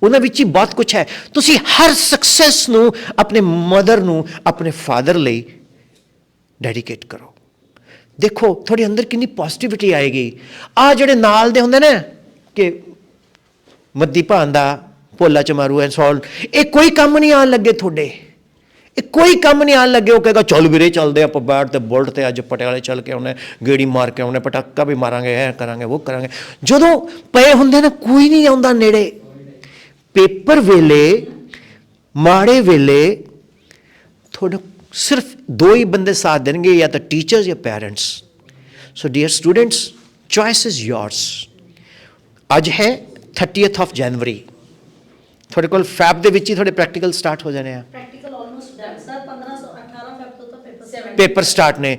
उन्हां विच ही बहुत कुछ है। तुसी हर सक्सैस नू अपने मदर नू अपने फादर लई डेडिकेट करो। देखो थोड़े अंदर कितनी पॉजिटिविटी आएगी। आ जिहड़े नाल दे हुंदे ने कि मद्दी भांदा भोला चमारू एंड सॉल, ये कोई काम नहीं आन लगे थोड़े, कोई काम नहीं आन लगे। वो कहेगा चल वीरे चलते आप बैठ ते बुलट ते अज पटियाले चल के आने, गेड़ी मार के आने, पटाका भी मारांगे, है करांगे वो करांगे। जदों पे हुंदे ना कोई नहीं आउंदा नेड़े। पेपर वेले माड़े वेले थोड़ा सिर्फ दो ही बंदे साथ देंगे, या तो टीचर्स या parents. So dear students, choice is yours. अज है 30th of January। थोड़े कोल फैब दे विच ही थोड़े प्रैक्टिकल स्टार्ट हो जाने हैं। Practical almost done sir. 18 Feb तो पेपर स्टार्ट ने।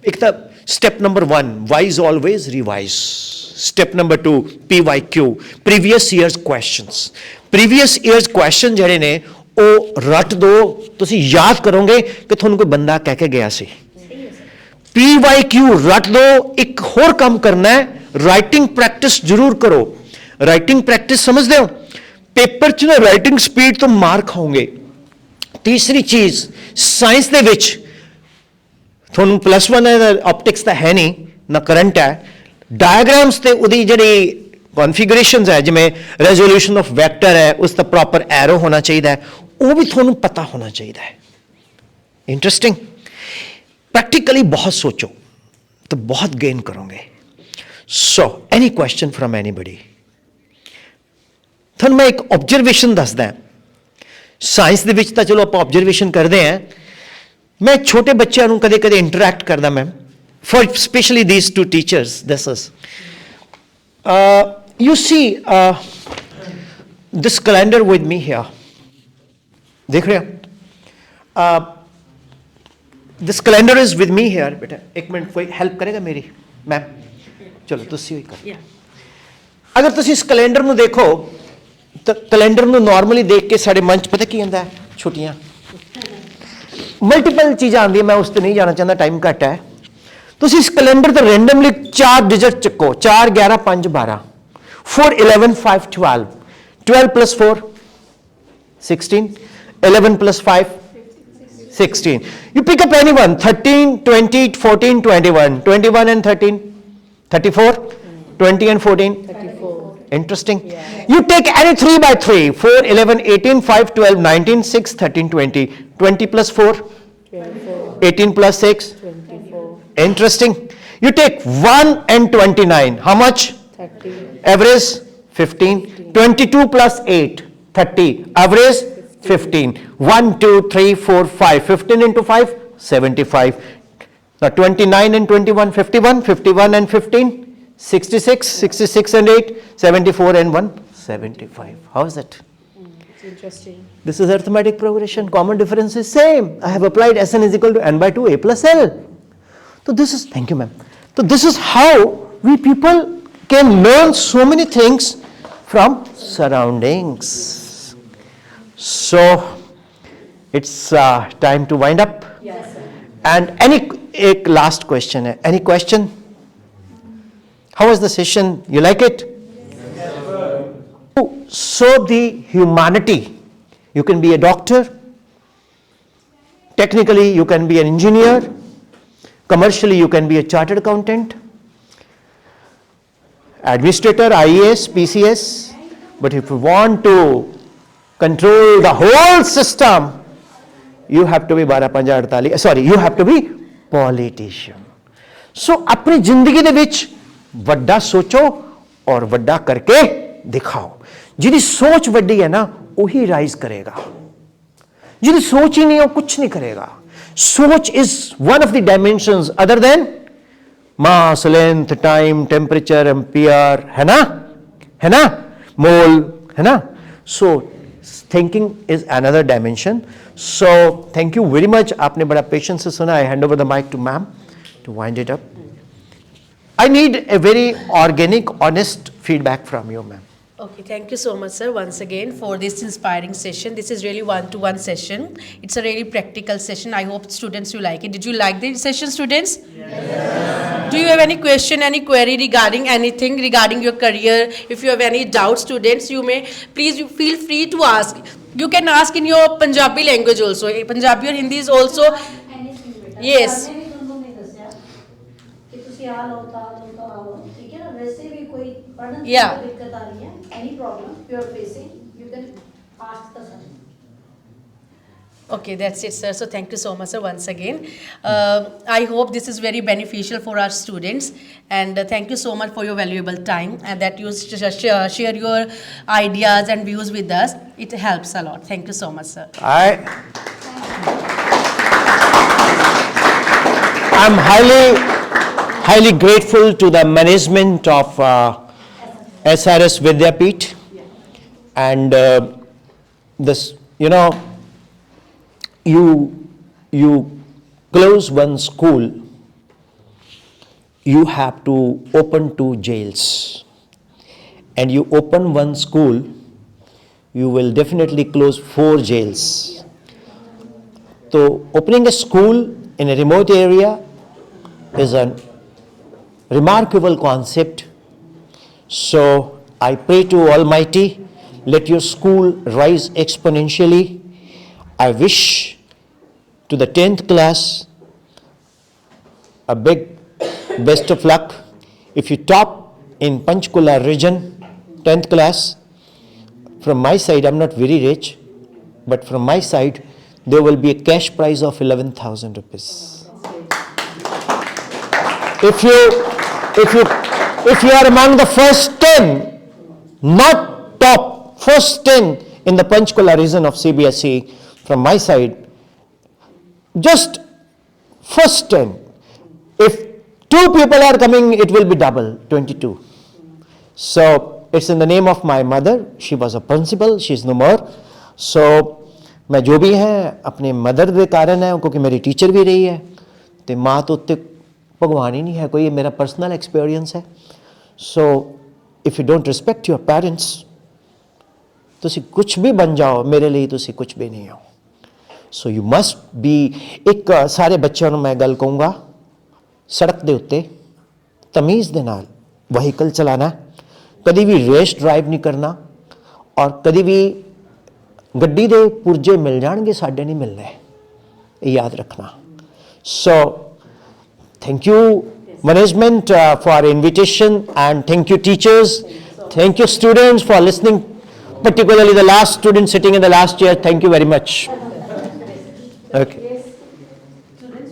एक तो step number 1 wise always revise. Step number 2 PYQ previous years questions. Previous years question जड़े ने वो रट दो, तुसी याद करोगे कि तुहानू कोई बंदा कह के गया सी। PYQ रट दो। एक होर काम करना है, राइटिंग प्रैक्टिस जरूर करो। राइटिंग प्रैक्टिस समझते हो, पेपर च ना राइटिंग स्पीड तो मार खाओगे। तीसरी चीज साइंस दे विच थोनू +1 है, ऑप्टिक्स तो है नहीं ना करंट है, डायग्राम्स ते उदी जड़ी कॉन्फिगरेशंस है, जिमें रेजोल्यूशन ऑफ वेक्टर है, उसका प्रॉपर एरो होना चाहिए, वो भी थोनू पता होना चाहिए। इंटरेस्टिंग। प्रैक्टिकली बहुत सोचो तो बहुत गेन करोगे। So any question from anybody? थोनू मैं एक ऑब्जर्वेशन दसदा। साइंस दे विच तां चलो आप ऑब्जर्वेशन करते हैं। मैं छोटे बच्चों को कदे कदे इंटरैक्ट करदा ma'am, for specially these 2 teachers. This is you see this calendar with me here, देख रहे हो? This calendar is with me here. बेटा एक मिनट, कोई हेल्प करेगा मेरी? मैम चलो तुसी ही करो। अगर तुसी इस कैलेंडर नू देखो तो कैलेंडर नू नॉर्मली देख के साढ़े मन च पता की आंदा है, छुट्टियां मल्टीपल चीज़ां आंदी। मैं उस पर नहीं जाना चाहता, टाइम घट है। तुसी इस कैलेंडर तो रैंडमली 4 डिजिट चुको, 4 11 5 12। 4, 11, 5, 12. 12 plus 4, 16. 11 plus 5, 16. You pick up anyone, 13, 20, 14, 21. 21 and 13, 34. 20 and 14, 34. Interesting. Yeah. You take any 3 by 3, 4, 11, 18, 5, 12, 19, 6, 13, 20. 20 plus 4, 24. 18 plus 6, 24. Interesting. You take 1 and 29. How much? 30. Average 15. 22 plus 8, 30. Average 15. 1, 2, 3, 4, 5. 15 into 5, 75. Now 29 and 21, 51. 51 and 15, 66. 66 and 8, 74 and 1, 75. How is it? It's interesting. This is arithmetic progression. Common difference is same. I have applied Sn is equal to n by 2 a plus L. So this is, thank you ma'am. So this is how we people can learn so many things from surroundings. So it's time to wind up. Yes, sir. And a last question. Any question? How was the session? You like it? Yes, sir. So the humanity. You can be a doctor. Technically, you can be an engineer. Commercially, you can be a chartered accountant, administrator, IAS, PCS. But if you want to control the whole system, you have to be 12-5-48, sorry, you have to be politician. So, अपनी जिंदगी दे विच वड्डा सोचो और वड्डा करके दिखाओ. जिहदी सोच वड्डी है ना, वही राइज करेगा. जिहदी सोच ही नहीं हो, कुछ नहीं करेगा. Soch is one of the dimensions other than mass, length, time, temperature, ampere, है ना, mole, है ना. So thinking is another dimension. So thank you very much. आपने बड़ा patience से सुना. I hand over the mic to ma'am to wind it up. I need a very organic, honest feedback from you, ma'am. Okay, thank you so much, sir, once again for this inspiring session. This is really one-to-one session. It's a really practical session. I hope students you like it. Did you like the session, students? Yes. Do you have any question, any query regarding anything, regarding your career? If you have any doubts, students, you may, please you feel free to ask. You can ask in your Punjabi language also. Punjabi or Hindi is also. Anything बेटा. Yes. मैंने भी दोनों में दस्या कि तुसी आ लो ता आओ, ठीक है ना. वैसे भी कोई पढ़ने में Yeah. दिक्कत आ रही है, any problem you are facing, you can ask the sir. Okay, that's it, sir. So thank you so much, sir, once again. I hope this is very beneficial for our students. And thank you so much for your valuable time and that you share your ideas and views with us. It helps a lot. Thank you so much, sir. I'm highly grateful to the management of SRS Vidyapeeth. And this, you close one school, you have to open 2 jails. And you open one school, you will definitely close 4 jails. So opening a school in a remote area is a remarkable concept. So I pray to Almighty, let your school rise exponentially. I wish to the 10th class a big best of luck. If you top in Panchkula region, 10th class, from my side, I'm not very rich, but from my side, there will be a cash prize of 11,000 rupees. If you are among the first 10, not top, first 10 in the Panchkula region of CBSE, from my side, just first 10. If 2 people are coming, it will be double, 22. So it's in the name of my mother. She was a principal, she is no more. So मैं जो भी है अपने mother के कारण है, क्योंकि मेरी टीचर भी रही है, तो माँ तो उत्ते भगवान ही नहीं है कोई, ये मेरा पर्सनल एक्सपीरियंस है. So if you don't respect your parents, तुसी कुछ भी बन जाओ, मेरे लिए तुसी कुछ भी नहीं हो. So you must be. एक सारे बच्चों ਨੂੰ मैं गल कहूँगा, सड़क ਦੇ ਉੱਤੇ तमीज़ ਦੇ ਨਾਲ ਵਹੀਕਲ ਚਲਾਣਾ, ਕਦੀ ਵੀ ਰੇਸ ਡਰਾਈਵ ਨਹੀਂ ਕਰਨਾ, ਔਰ ਕਦੀ ਵੀ ਗੱਡੀ ਦੇ ਪੁਰਜੇ ਮਿਲ ਜਾਣਗੇ, ਸਾਡੇ ਨਹੀਂ ਮਿਲਣੇ, ਇਹ ਯਾਦ ਰੱਖਣਾ। So thank you management for invitation, and thank you teachers, thank you students for listening, particularly the last student sitting in the last chair. Thank you very much. Okay.